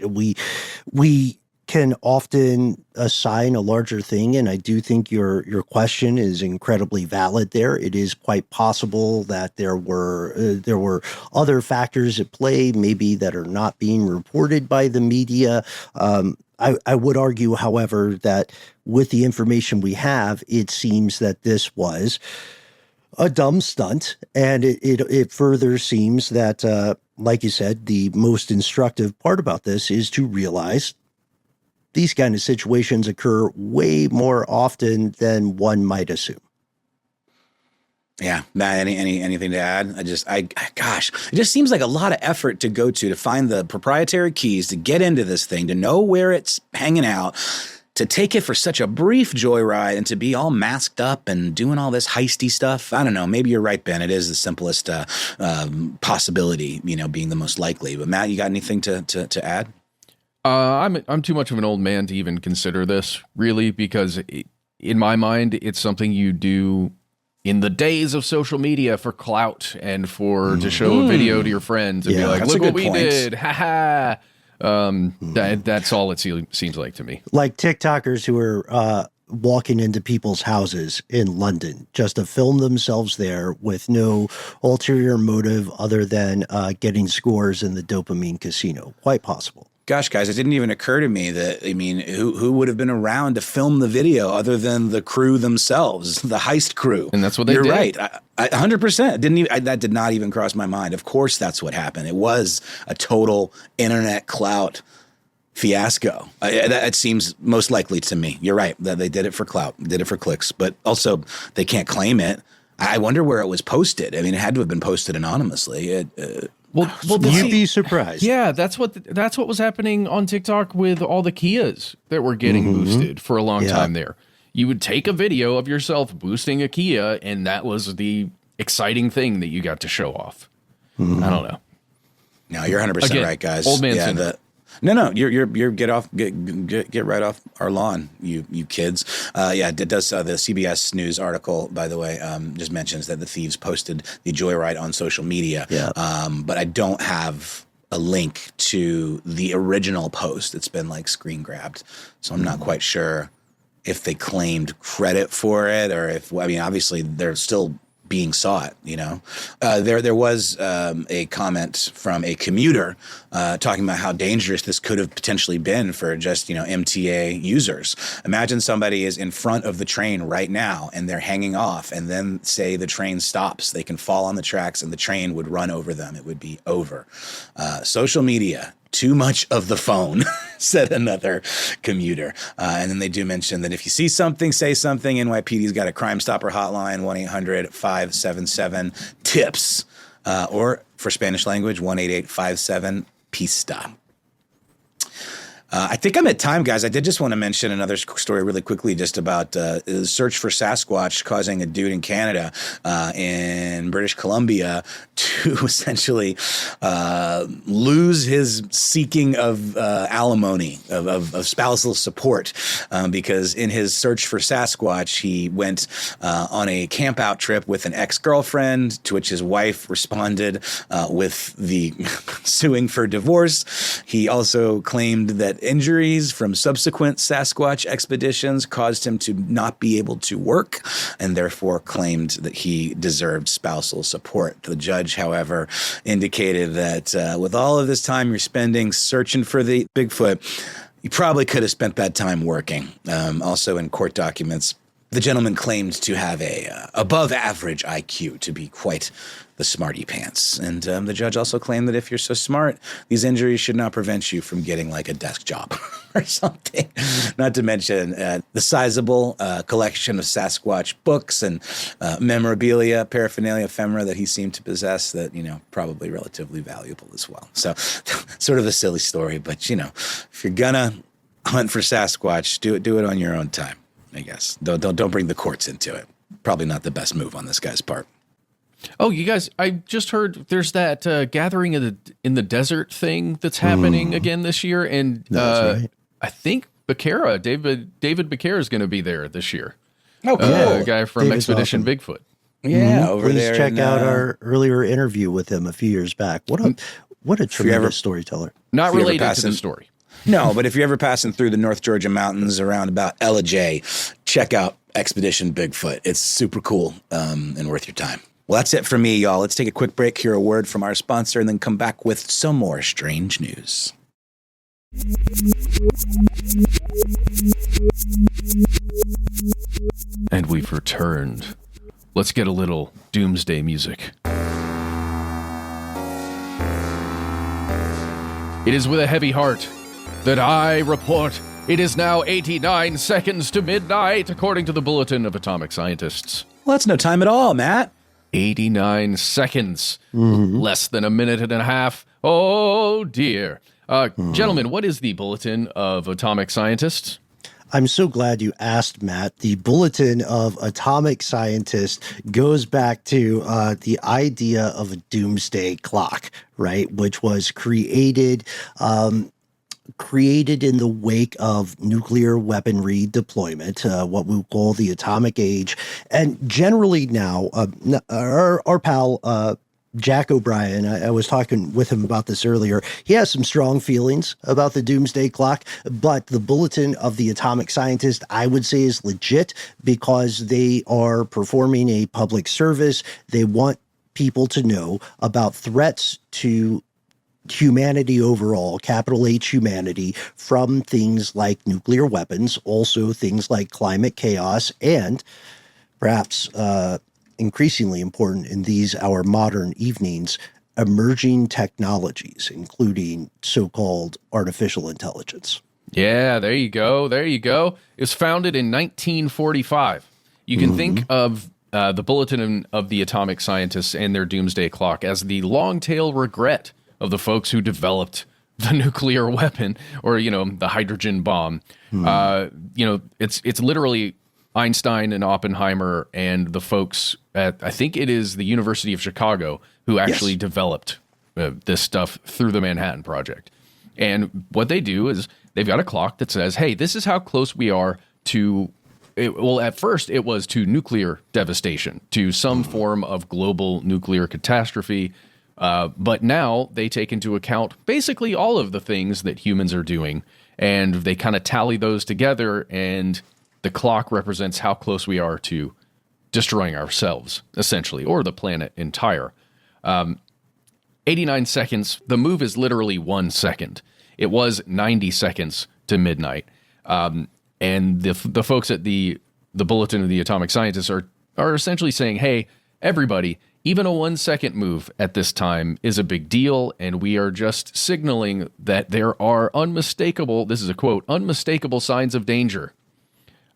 We can often assign a larger thing, and I do think your question is incredibly valid there. It is quite possible that there were other factors at play, maybe that are not being reported by the media. I would argue, however, that with the information we have, it seems that this was a dumb stunt, and it further seems that, like you said, the most instructive part about this is to realize these kind of situations occur way more often than one might assume. Yeah. Matt, anything to add? Gosh, it just seems like a lot of effort to go to find the proprietary keys, to get into this thing, to know where it's hanging out, to take it for such a brief joyride, and to be all masked up and doing all this heisty stuff. I don't know. Maybe you're right, Ben. It is the simplest possibility, being the most likely. But Matt, you got anything to add? I'm too much of an old man to even consider this, really, because in my mind, it's something you do in the days of social media for clout and to show a video to your friends and be like, look what we did. Ha ha. That's all it seems like to me. Like TikTokers who are walking into people's houses in London just to film themselves there with no ulterior motive other than getting scores in the dopamine casino. Quite possible. Gosh, guys, it didn't even occur to me that, who would have been around to film the video other than the crew themselves, the heist crew? And that's what they did. You're right. 100%. That did not even cross my mind. Of course, that's what happened. It was a total internet clout fiasco. That seems most likely to me. You're right. That they did it for clout, did it for clicks, but also they can't claim it. I wonder where it was posted. It had to have been posted anonymously. Well, you'd be surprised. Yeah, that's what was happening on TikTok with all the Kias that were getting boosted for a long time there. You would take a video of yourself boosting a Kia, and that was the exciting thing that you got to show off. I don't know. No, you're 100% right, guys. Old man syndrome. No, you're get right off our lawn, you kids. It does. The CBS News article, by the way, just mentions that the thieves posted the joyride on social media. Yeah. But I don't have a link to the original post. It's been screen grabbed, so I'm not quite sure if they claimed credit for it or if obviously they're still being sought, There was a comment from a commuter talking about how dangerous this could have potentially been for just, MTA users. Imagine somebody is in front of the train right now and they're hanging off, and then say the train stops. They can fall on the tracks and the train would run over them. It would be over. Social media, too much of the phone, said another commuter. And then they do mention that if you see something, say something. NYPD's got a Crime Stopper hotline, 1-800-577-TIPS. Or for Spanish language, 1-888-57-PISTA. I think I'm at time, guys. I did just want to mention another story really quickly just about the search for Sasquatch causing a dude in Canada in British Columbia to essentially lose his seeking of alimony, of spousal support, because in his search for Sasquatch, he went on a camp out trip with an ex-girlfriend, to which his wife responded with the suing for divorce. He also claimed that injuries from subsequent Sasquatch expeditions caused him to not be able to work, and therefore claimed that he deserved spousal support. The judge, however, indicated that with all of this time you're spending searching for the Bigfoot, you probably could have spent that time working. Also in court documents, the gentleman claimed to have a above average IQ, to be quite the smarty pants. And the judge also claimed that if you're so smart, these injuries should not prevent you from getting a desk job or something. Not to mention the sizable collection of Sasquatch books and memorabilia, paraphernalia, ephemera that he seemed to possess that, probably relatively valuable as well. So sort of a silly story, but, if you're gonna hunt for Sasquatch, do it on your own time, I guess. Don't bring the courts into it. Probably not the best move on this guy's part. Oh, you guys, I just heard there's that gathering in the desert thing that's happening again this year. And right. I think Becerra, David Becerra is going to be there this year. Oh, cool. A guy from David's Expedition awesome. Bigfoot. Yeah, over Please there. Please check out our earlier interview with him a few years back. What a tremendous storyteller. Not related to the story. No, but if you're ever passing through the North Georgia mountains around about Ella J, check out Expedition Bigfoot. It's super cool and worth your time. Well, that's it for me, y'all. Let's take a quick break, hear a word from our sponsor, and then come back with some more strange news. And we've returned. Let's get a little Doomsday music. It is with a heavy heart that I report it is now 89 seconds to midnight, according to the Bulletin of Atomic Scientists. Well, that's no time at all, Matt. 89 seconds. Less than a minute and a half. Oh, dear. Gentlemen, what is the Bulletin of Atomic Scientists? I'm so glad you asked, Matt. The Bulletin of Atomic Scientists goes back to the idea of a doomsday clock, right? Which was created in the wake of nuclear weaponry deployment, what we call the atomic age. And generally now, our pal, Jack O'Brien, I was talking with him about this earlier. He has some strong feelings about the doomsday clock, but the Bulletin of the Atomic Scientist, I would say, is legit because they are performing a public service. They want people to know about threats to humanity overall, capital H humanity, from things like nuclear weapons, also things like climate chaos, and perhaps increasingly important in these our modern evenings, emerging technologies, including so-called artificial intelligence. Yeah, there you go. There you go. It was founded in 1945. You can think of the Bulletin of the Atomic Scientists and their doomsday clock as the long-tail regret of the folks who developed the nuclear weapon or, the hydrogen bomb. It's literally Einstein and Oppenheimer and the folks at, I think it is the University of Chicago, who actually developed this stuff through the Manhattan Project. And what they do is they've got a clock that says, hey, this is how close we are to, at first it was to nuclear devastation, to some form of global nuclear catastrophe. But now they take into account basically all of the things that humans are doing, and they kind of tally those together, and the clock represents how close we are to destroying ourselves, essentially, or the planet entire. 89 seconds. The move is literally 1 second. It was 90 seconds to midnight. And the folks at the Bulletin of the Atomic Scientists are essentially saying, hey, everybody, even a 1 second move at this time is a big deal, and we are just signaling that there are unmistakable, this is a quote, unmistakable signs of danger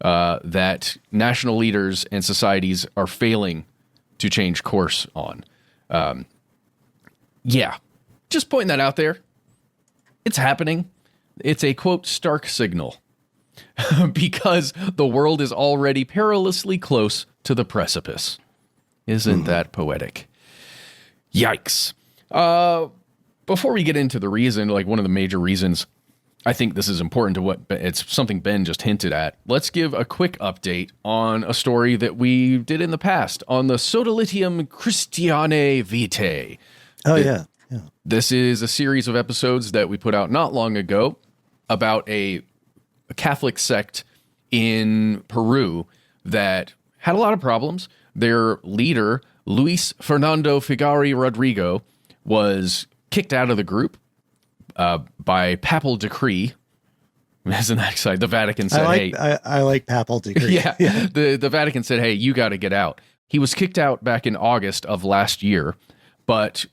that national leaders and societies are failing to change course on. Just pointing that out there. It's happening. It's a, quote, stark signal because the world is already perilously close to the precipice. Isn't that poetic? Yikes. Before we get into the reason, like one of the major reasons I think this is important to what it's something Ben just hinted at. Let's give a quick update on a story that we did in the past on the Sodalitium Christianae Vitae. Oh, yeah. This is a series of episodes that we put out not long ago about a Catholic sect in Peru that had a lot of problems. Their leader, Luis Fernando Figari Rodrigo, was kicked out of the group by papal decree. Isn't that exciting? The Vatican said, I like papal decree. Yeah. The Vatican said, hey, you got to get out. He was kicked out back in August of last year, but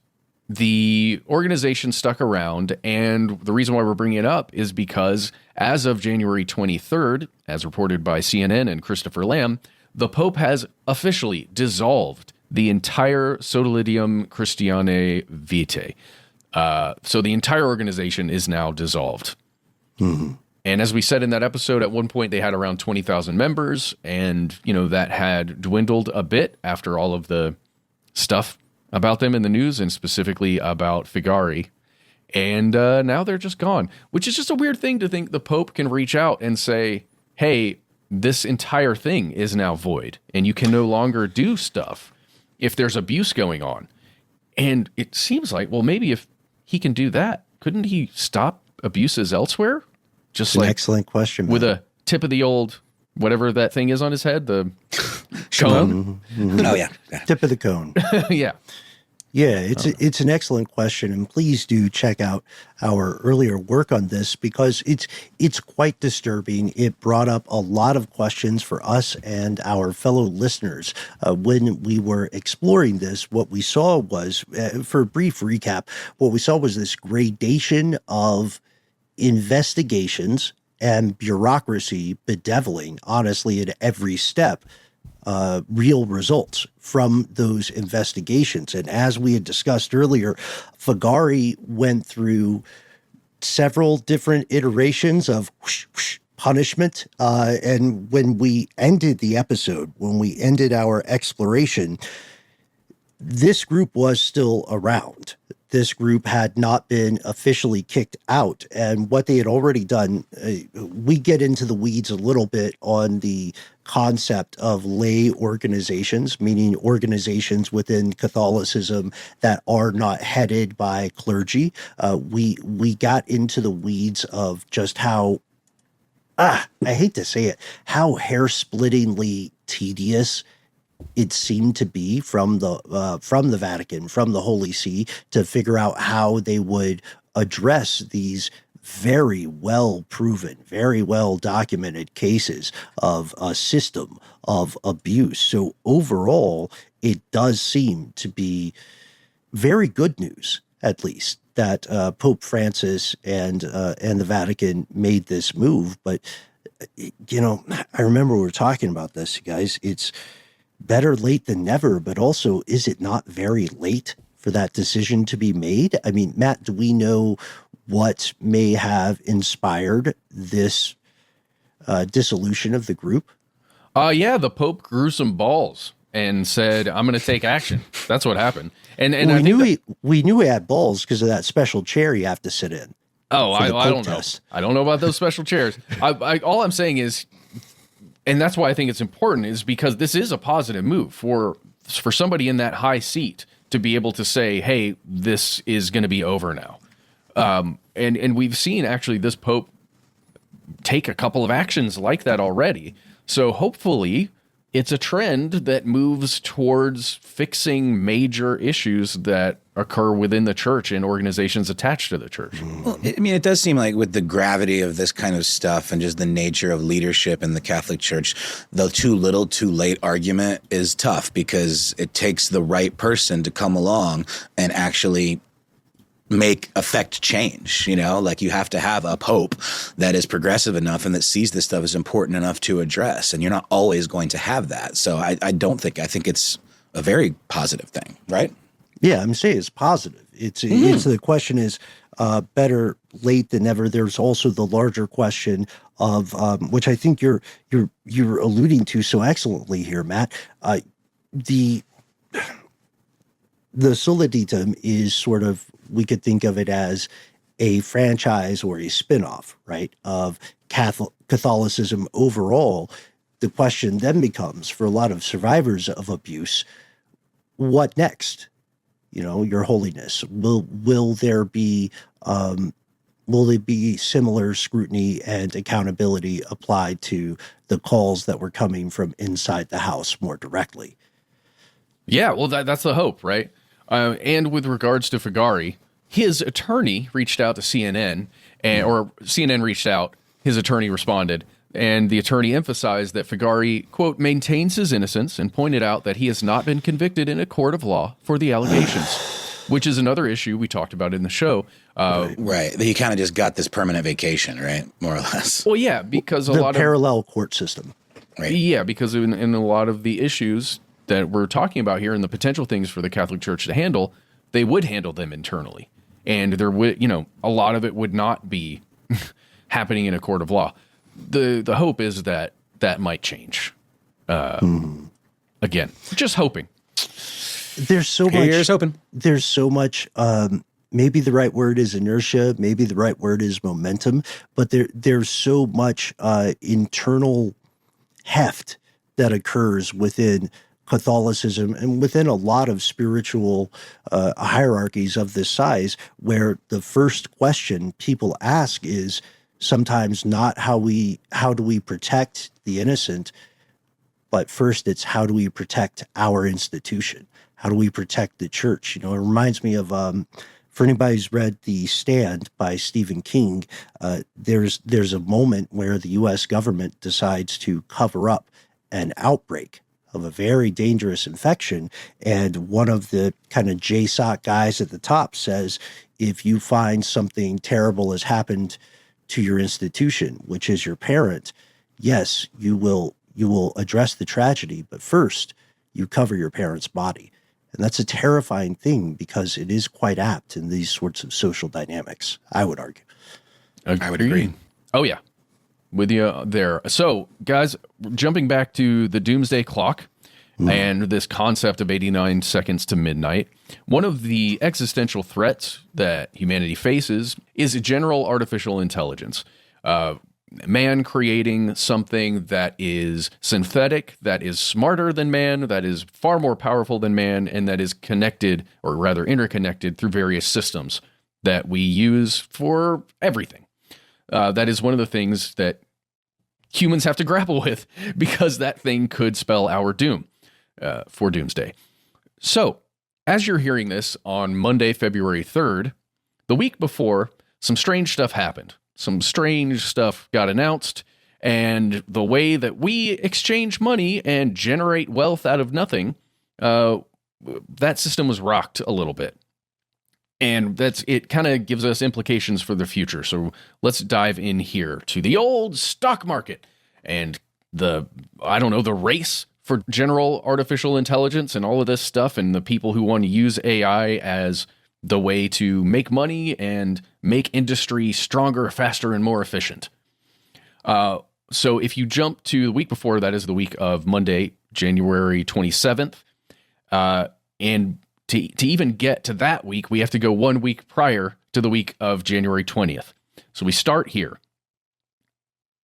the organization stuck around, and the reason why we're bringing it up is because as of January 23rd, as reported by CNN and Christopher Lamb, the Pope has officially dissolved the entire Sodalitium Christianae Vitae. So the entire organization is now dissolved. And as we said in that episode, at one point they had around 20,000 members, and that had dwindled a bit after all of the stuff about them in the news, and specifically about Figari. And now they're just gone, which is just a weird thing to think the Pope can reach out and say, hey, this entire thing is now void, and you can no longer do stuff if there's abuse going on. And it seems like, well, maybe if he can do that, couldn't he stop abuses elsewhere? Just an excellent question, with a tip of the old, whatever that thing is on his head, the cone. Oh yeah, tip of the cone. Yeah. Yeah, it's an excellent question, and please do check out our earlier work on this because it's quite disturbing. It brought up a lot of questions for us and our fellow listeners when we were exploring this. What we saw was, for a brief recap, what we saw was this gradation of investigations and bureaucracy bedeviling, honestly, at every step real results from those investigations. And as we had discussed earlier, Fagari went through several different iterations of punishment. And when we ended the episode, when we ended our exploration, this group was still around. This group had not been officially kicked out. And what they had already done, we get into the weeds a little bit on the concept of lay organizations, meaning organizations within Catholicism that are not headed by clergy. We got into the weeds of just how, I hate to say it, how hair-splittingly tedious it seemed to be from the Vatican, from the Holy See, to figure out how they would address these very well proven, very well documented cases of a system of abuse. So overall, it does seem to be very good news, at least, that Pope Francis and the Vatican made this move. But I remember we were talking about this, you guys. It's better late than never, but also, is it not very late for that decision to be made? I mean, Matt, do we know what may have inspired this dissolution of the group? Yeah, the Pope grew some balls and said, "I'm going to take action." That's what happened. And we knew he had balls because of that special chair you have to sit in. Oh, I don't know. I don't know about those special chairs. All I'm saying is, and that's why I think it's important, is because this is a positive move for somebody in that high seat to be able to say, "Hey, this is going to be over now." And we've seen actually this Pope take a couple of actions like that already. So hopefully it's a trend that moves towards fixing major issues that occur within the church and organizations attached to the church. Well, I mean, it does seem like with the gravity of this kind of stuff and just the nature of leadership in the Catholic Church, the too little, too late argument is tough because it takes the right person to come along and actually affect change. Like you have to have a pope that is progressive enough and that sees this stuff as important enough to address. And you're not always going to have that. So I think it's a very positive thing, right? Yeah, I'm saying it's positive. It's the question is better late than never. There's also the larger question of which I think you're alluding to so excellently here, Matt. The Sodalitium is sort of, we could think of it as a franchise or a spinoff, right, of Catholicism overall. The question then becomes, for a lot of survivors of abuse, what next? Your Holiness, will there be similar scrutiny and accountability applied to the calls that were coming from inside the house more directly? Yeah, well, that's the hope, right? And with regards to Fagari, his attorney reached out to CNN, or CNN reached out, his attorney responded, and the attorney emphasized that Fagari, quote, maintains his innocence and pointed out that he has not been convicted in a court of law for the allegations, which is another issue we talked about in the show. Right. He kind of just got this permanent vacation, right? More or less. Well, yeah, because the parallel court system. Right. Yeah, because in a lot of the issues that we're talking about here and the potential things for the Catholic Church to handle, they would handle them internally. And there would, a lot of it would not be happening in a court of law. The hope is that might change. Again, just hoping. There's so much. Here's hoping. There's so much. Maybe the right word is inertia. Maybe the right word is momentum. But there's so much internal heft that occurs within Catholicism and within a lot of spiritual hierarchies of this size, where the first question people ask is sometimes not how do we protect the innocent, but first it's how do we protect our institution? How do we protect the church? It reminds me of for anybody who's read The Stand by Stephen King, there's a moment where the U.S. government decides to cover up an outbreak of a very dangerous infection. And one of the kind of JSOC guys at the top says, if you find something terrible has happened to your institution, which is your parent, yes, you will you will address the tragedy, but first you cover your parent's body. And that's a terrifying thing because it is quite apt in these sorts of social dynamics, I would argue. I would agree. Oh, yeah. With you there. So, guys, jumping back to the Doomsday Clock and this concept of 89 seconds to midnight, one of the existential threats that humanity faces is general artificial intelligence. Man creating something that is synthetic, that is smarter than man, that is far more powerful than man, and that is connected, or rather interconnected, through various systems that we use for everything. That is one of the things that humans have to grapple with, because that thing could spell our doom for Doomsday. So, as you're hearing this on Monday, February 3rd, the week before, some strange stuff happened. Some strange stuff got announced, and the way that we exchange money and generate wealth out of nothing, that system was rocked a little bit. And it kind of gives us implications for the future. So let's dive in here to the old stock market and the race for general artificial intelligence and all of this stuff, and the people who want to use AI as the way to make money and make industry stronger, faster, and more efficient. So if you jump to the week before, that is the week of Monday, January 27th. And to even get to that week, we have to go 1 week prior to the week of January 20th. So we start here.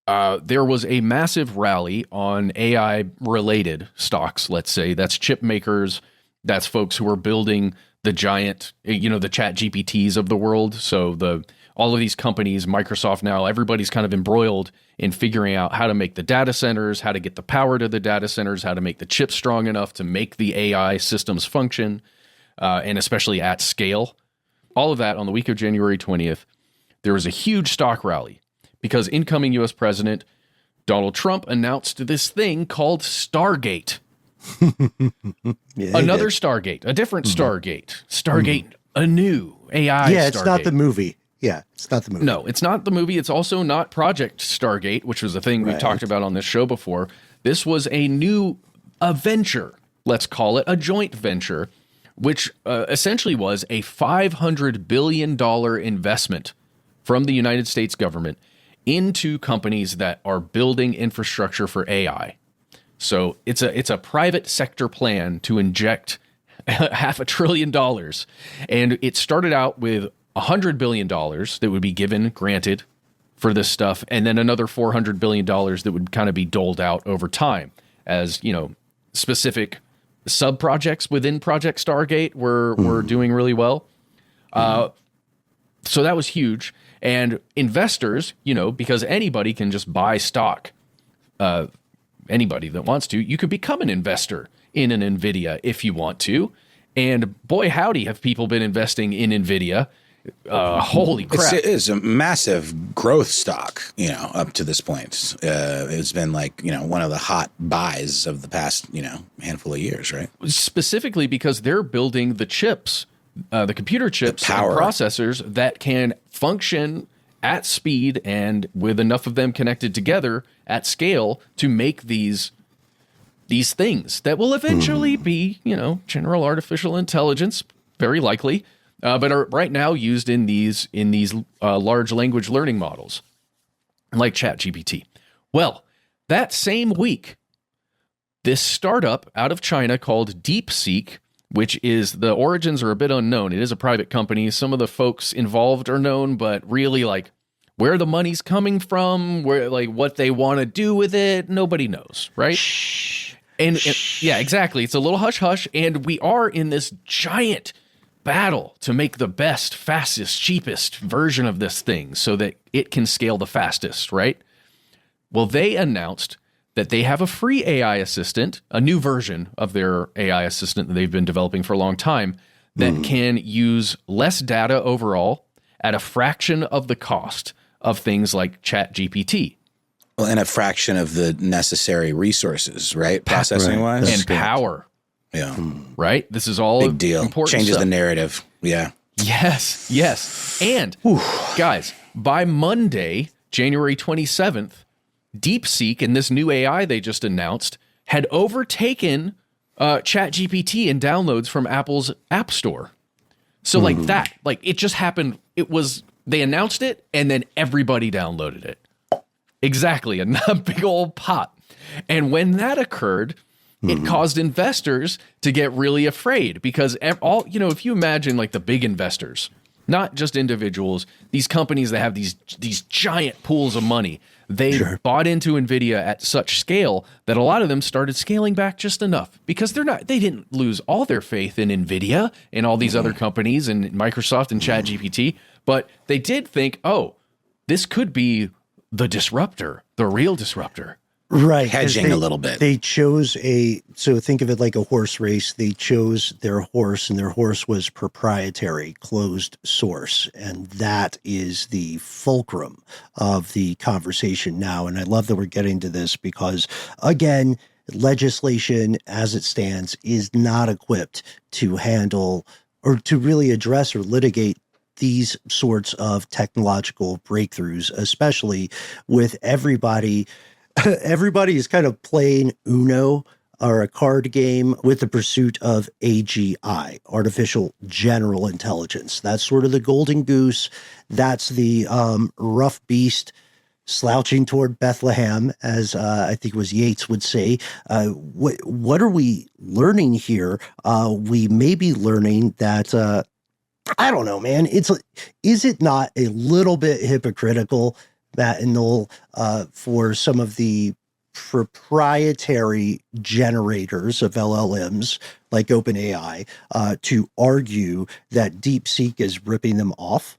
There was a massive rally on AI-related stocks, let's say. That's chip makers. That's folks who are building the giant, the chat GPTs of the world. So all of these companies, Microsoft now, everybody's kind of embroiled in figuring out how to make the data centers, how to get the power to the data centers, how to make the chips strong enough to make the AI systems function, and especially at scale. All of that on the week of January 20th, there was a huge stock rally because incoming U.S. President Donald Trump announced this thing called Stargate. Another Stargate, a different Stargate. Stargate, a new AI Yeah, it's Stargate. not the movie. Yeah, it's not the movie. No, it's not the movie. It's also not Project Stargate, which was a thing we talked about on this show before. This was a venture, let's call it, a joint venture, which essentially was a $500 billion investment from the United States government into companies that are building infrastructure for AI. So it's a private sector plan to inject $500 billion. And it started out with $100 billion that would be granted for this stuff, and then another $400 billion that would kind of be doled out over time as, specific sub-projects within Project Stargate were doing really well. So that was huge. And investors, because anybody can just buy stock, anybody that wants to, you could become an investor in an NVIDIA if you want to. And boy, howdy, have people been investing in NVIDIA. Holy crap. It's a massive growth stock, up to this point. It's been one of the hot buys of the past, handful of years, right? Specifically because they're building the chips, the computer chips and processors that can function at speed and with enough of them connected together at scale to make these things that will eventually be, general artificial intelligence, very likely, but are right now used in these large language learning models like ChatGPT. Well, that same week, this startup out of China called DeepSeek, which is, the origins are a bit unknown. It is a private company. Some of the folks involved are known, but really where the money's coming from, where what they want to do with it, nobody knows, right? And yeah, exactly. It's a little hush hush, and we are in this giant battle to make the best, fastest, cheapest version of this thing so that it can scale the fastest, right? Well, they announced that they have a free AI assistant, a new version of their AI assistant that they've been developing for a long time, that can use less data overall at a fraction of the cost of things like ChatGPT. Well, and a fraction of the necessary resources, right? Processing wise. And power. Yeah. Right? This is all big deal. Important Changes stuff. the narrative. Yeah. Yes. And guys, by Monday, January 27th, DeepSeek and this new AI they just announced had overtaken ChatGPT in downloads from Apple's App Store. So like that, like it just happened. They announced it and then everybody downloaded it. Exactly. A big old pop. And when that occurred, it caused investors to get really afraid because if you imagine like the big investors, not just individuals, these companies that have these giant pools of money, they bought into NVIDIA at such scale that a lot of them started scaling back just enough because they didn't lose all their faith in NVIDIA and all these other companies and Microsoft and ChatGPT, but they did think, oh, this could be the disruptor, the real disruptor. Right. Hedging a little bit. They chose so think of it like a horse race. They chose their horse, and their horse was proprietary, closed source. And that is the fulcrum of the conversation now. And I love that we're getting to this because, again, legislation as it stands is not equipped to handle or to really address or litigate these sorts of technological breakthroughs, especially with everybody is kind of playing Uno or a card game with the pursuit of AGI, artificial general intelligence. That's sort of the golden goose. That's the rough beast slouching toward Bethlehem, as I think it was Yeats would say. What are we learning here? We may be learning that, I don't know, man. Is it not a little bit hypocritical, Matt and Noel, for some of the proprietary generators of LLMs like OpenAI to argue that DeepSeek is ripping them off?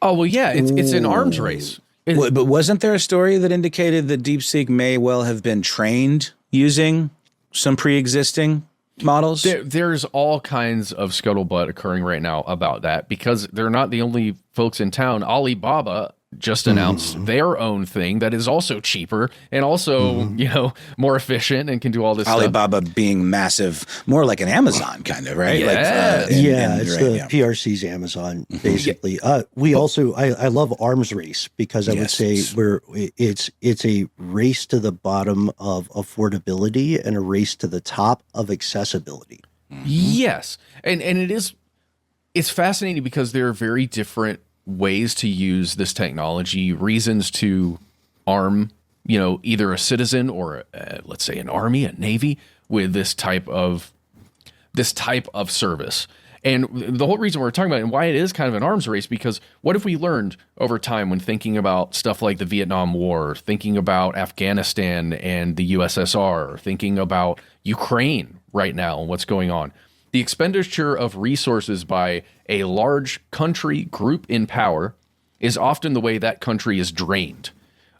Oh, well, yeah, it's an arms race. But wasn't there a story that indicated that DeepSeek may well have been trained using some pre-existing models? There's all kinds of scuttlebutt occurring right now about that because they're not the only folks in town. Alibaba just announced their own thing that is also cheaper and also, more efficient and can do all this Alibaba stuff. being massive, more like an Amazon kind of, right? Yeah. It's the PRC's Amazon, basically. We also, I love arms race because I would say it's a race to the bottom of affordability and a race to the top of accessibility. Yes. And it's fascinating because there are very different ways to use this technology, reasons to arm, either a citizen or let's say an army, a navy with this type of service. And the whole reason we're talking about it and why it is kind of an arms race, because what have we learned over time when thinking about stuff like the Vietnam War, thinking about Afghanistan and the USSR, thinking about Ukraine right now and what's going on? The expenditure of resources by a large country group in power is often the way that country is drained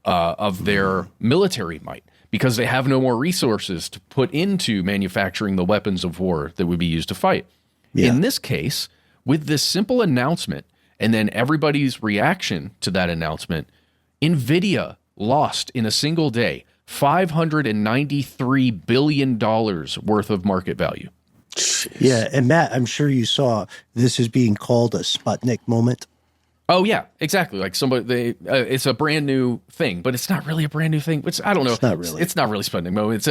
of their military might because they have no more resources to put into manufacturing the weapons of war that would be used to fight. Yeah. In this case, with this simple announcement and then everybody's reaction to that announcement, NVIDIA lost in a single day $593 billion worth of market value. Jeez. Yeah, and Matt, I'm sure you saw this is being called a Sputnik moment. Oh yeah, exactly. Like it's a brand new thing, but it's not really a brand new thing. I don't know. It's not really Sputnik moment.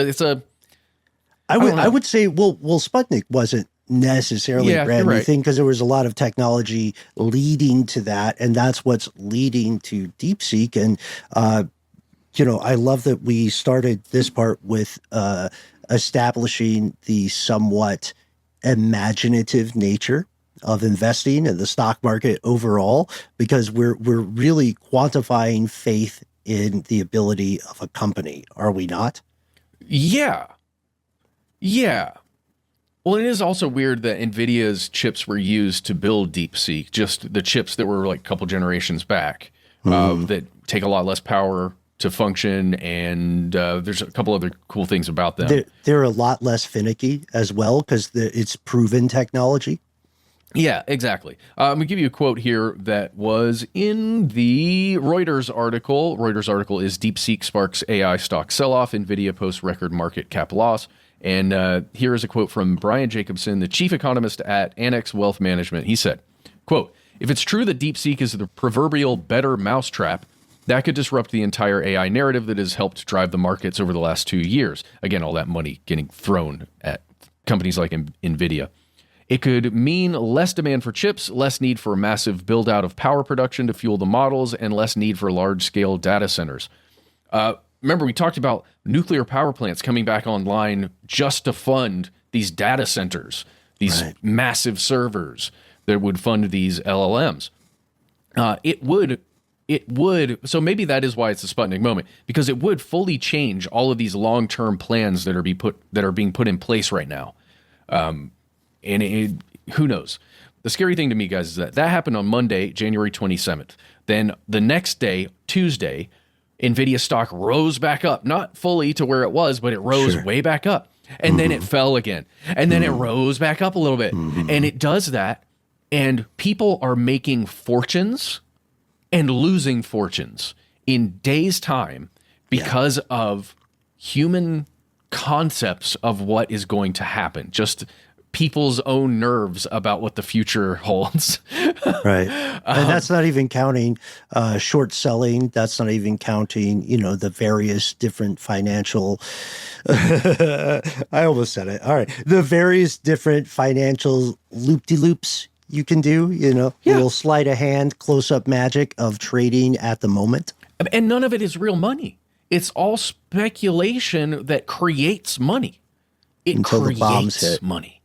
I would say, well, Sputnik wasn't necessarily a brand new thing because there was a lot of technology leading to that, and that's what's leading to DeepSeek. And I love that we started this part with establishing the somewhat imaginative nature of investing in the stock market overall, because we're really quantifying faith in the ability of a company, are we not? Yeah. Well, it is also weird that NVIDIA's chips were used to build DeepSeek, just the chips that were like a couple generations back, that take a lot less power to function, and there's a couple other cool things about them. They're a lot less finicky as well because it's proven technology. Yeah, exactly. I'm going to give you a quote here that was in the Reuters article. Reuters article is DeepSeek sparks AI stock sell-off, NVIDIA posts record market cap loss. And here is a quote from Brian Jacobson, the chief economist at Annex Wealth Management. He said, quote, "If it's true that DeepSeek is the proverbial better mousetrap, That could disrupt the entire AI narrative that has helped drive the markets over the last 2 years. Again, all that money getting thrown at companies like NVIDIA. It could mean less demand for chips, less need for a massive build out of power production to fuel the models, and less need for large-scale data centers. Remember, we talked about nuclear power plants coming back online just to fund these data centers, these massive servers that would fund these LLMs. It would. So maybe that is why it's a Sputnik moment, because it would fully change all of these long-term plans that are being put in place right now. Who knows? The scary thing to me, guys, is that happened on Monday, January 27th. Then the next day, Tuesday, NVIDIA stock rose back up, not fully to where it was, but it rose way back up. And then it fell again. And then it rose back up a little bit. And it does that. And people are making fortunes and losing fortunes in days' time because of human concepts of what is going to happen. Just people's own nerves about what the future holds. Right. And that's not even counting short selling. That's not even counting, the various different financial, I almost said it. All right. The various different financial loop-de-loops you can do, little sleight of hand, close-up magic of trading at the moment. And none of it is real money. It's all speculation that creates money. It Until creates the bombs hit. money.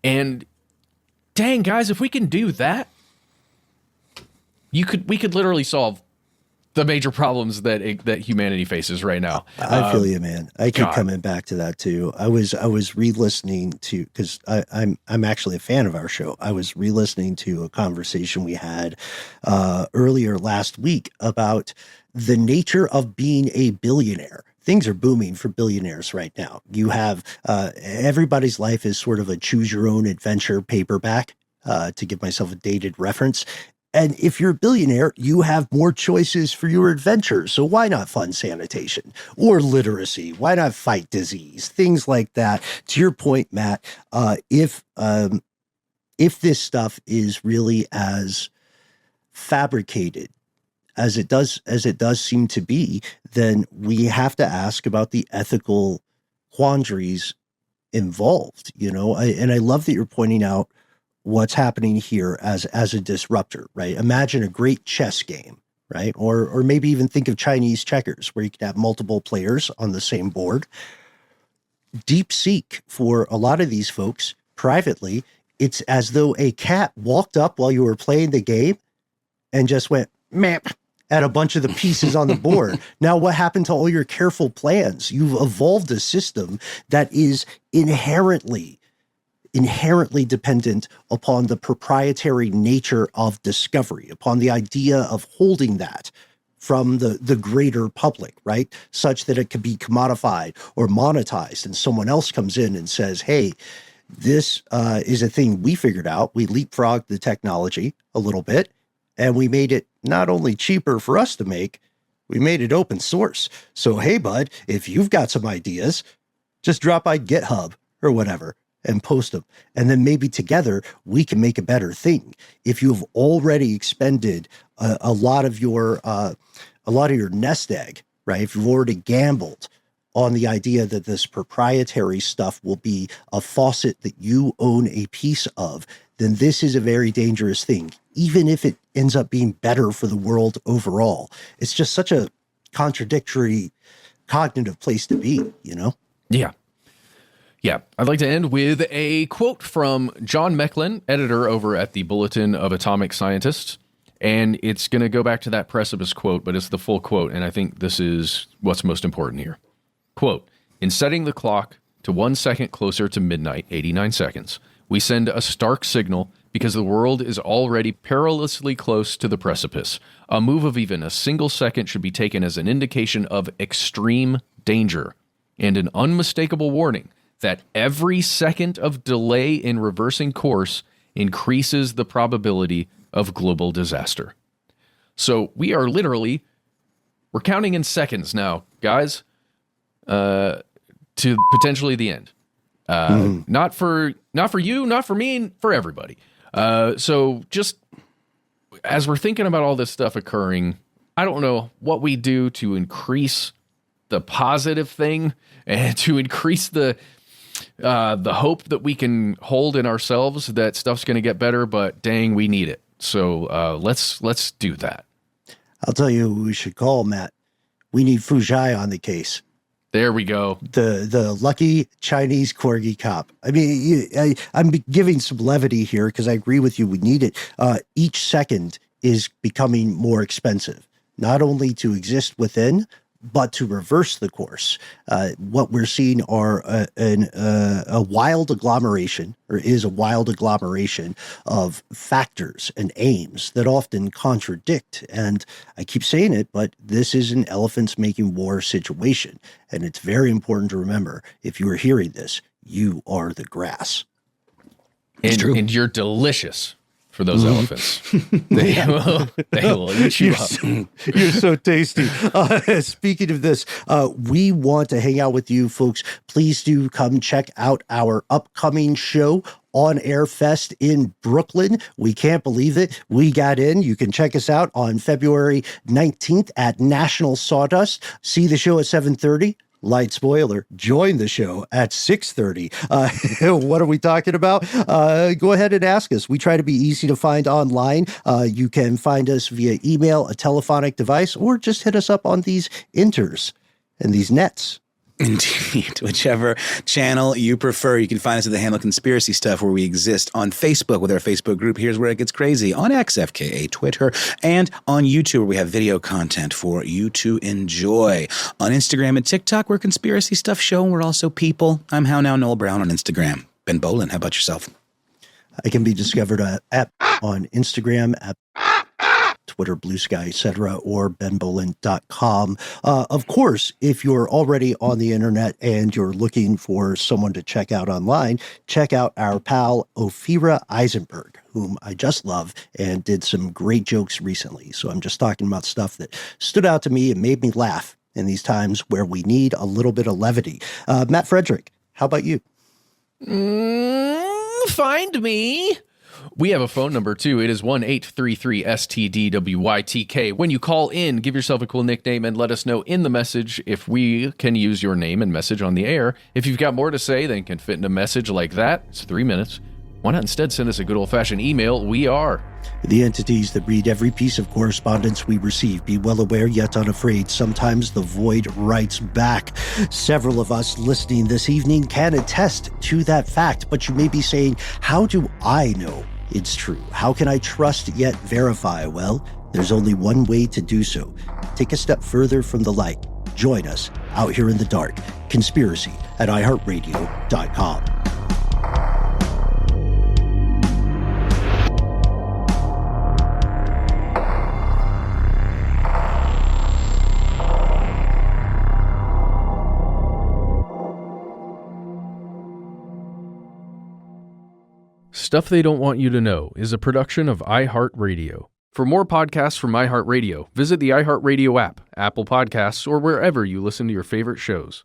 And dang, guys, if we can do that, we could literally solve the major problems that humanity faces right now. I feel you, man. I keep coming back to that too. I was re-listening to, because I'm actually a fan of our show. I was re-listening to a conversation we had earlier last week about the nature of being a billionaire. Things are booming for billionaires right now. You have everybody's life is sort of a choose your own adventure paperback, to give myself a dated reference. And if you're a billionaire, you have more choices for your adventures. So why not fund sanitation or literacy? Why not fight disease? Things like that. To your point, Matt, if this stuff is really as fabricated as it does seem to be, then we have to ask about the ethical quandaries involved. And I love that you're pointing out what's happening here as a disruptor, right? Imagine a great chess game, right? Or maybe even think of Chinese checkers, where you could have multiple players on the same board. DeepSeek, for a lot of these folks, privately, it's as though a cat walked up while you were playing the game and just went map at a bunch of the pieces on the board. Now, what happened to all your careful plans? You've evolved a system that is inherently dependent upon the proprietary nature of discovery, upon the idea of holding that from the greater public, right? Such that it could be commodified or monetized, and someone else comes in and says, hey, this is a thing we figured out. We leapfrogged the technology a little bit, and we made it not only cheaper for us to make, we made it open source. So, hey, bud, if you've got some ideas, just drop by GitHub or whatever and post them. And then maybe together we can make a better thing. If you've already expended a lot of your nest egg, right? If you've already gambled on the idea that this proprietary stuff will be a faucet that you own a piece of, then this is a very dangerous thing, even if it ends up being better for the world overall. It's just such a contradictory cognitive place to be, Yeah. Yeah, I'd like to end with a quote from John Mecklin, editor over at the Bulletin of Atomic Scientists. And it's going to go back to that precipice quote, but it's the full quote. And I think this is what's most important here. Quote, in setting the clock to 1 second closer to midnight, 89 seconds, we send a stark signal because the world is already perilously close to the precipice. A move of even a single second should be taken as an indication of extreme danger and an unmistakable warning that every second of delay in reversing course increases the probability of global disaster. So we're counting in seconds now, guys, to potentially the end. Not for you, not for me, for everybody. So just as we're thinking about all this stuff occurring, I don't know what we do to increase the positive thing and to increase the hope that we can hold in ourselves that stuff's going to get better, but dang, we need it. So let's do that. I'll tell you who we should call, Matt. We need Fujai on the case. There we go. The lucky Chinese Corgi Cop. I mean, I'm giving some levity here because I agree with you. We need it. Each second is becoming more expensive, not only to exist within, but to reverse the course. What we're seeing are a wild agglomeration, or is a wild agglomeration of factors and aims that often contradict. And I keep saying it, but this is an elephants making war situation. And it's very important to remember, if you are hearing this, you are the grass. And you're delicious. For those elephants, they will eat you up. You're so tasty. Speaking of this, we want to hang out with you folks. Please do come check out our upcoming show, On Air Fest in Brooklyn. We can't believe it. We got in. You can check us out on February 19th at National Sawdust. See the show at 7:30. Light spoiler, join the show at 6:30. What are we talking about? Go ahead and ask us. We try to be easy to find online. You can find us via email, a telephonic device, or just hit us up on these inters and these nets. Indeed. Whichever channel you prefer. You can find us at the handle Conspiracy Stuff, where we exist on Facebook with our Facebook group. Here's Where It Gets Crazy, on X, FKA, Twitter, and on YouTube, where we have video content for you to enjoy. On Instagram and TikTok, we're Conspiracy Stuff Show, and we're also people. I'm How Now Noel Brown on Instagram. Ben Bolin, how about yourself? I can be discovered on Instagram at Twitter, Blue Sky, etc., or benbolin.com. Of course, if you're already on the internet and you're looking for someone to check out online, check out our pal Ophira Eisenberg, whom I just love and did some great jokes recently. So I'm just talking about stuff that stood out to me and made me laugh in these times where we need a little bit of levity. Matt Frederick, how about you? Find me. We have a phone number, too. It is 1-833-STDWYTK. When you call in, give yourself a cool nickname and let us know in the message if we can use your name and message on the air. If you've got more to say than can fit in a message like that, it's 3 minutes. Why not instead send us a good old-fashioned email? We are the entities that read every piece of correspondence we receive. Be well aware, yet unafraid. Sometimes the void writes back. Several of us listening this evening can attest to that fact, but you may be saying, how do I know it's true? How can I trust yet verify? Well, there's only one way to do so. Take a step further from the light. Join us out here in the dark. Conspiracy at iHeartRadio.com. Stuff They Don't Want You to Know is a production of iHeartRadio. For more podcasts from iHeartRadio, visit the iHeartRadio app, Apple Podcasts, or wherever you listen to your favorite shows.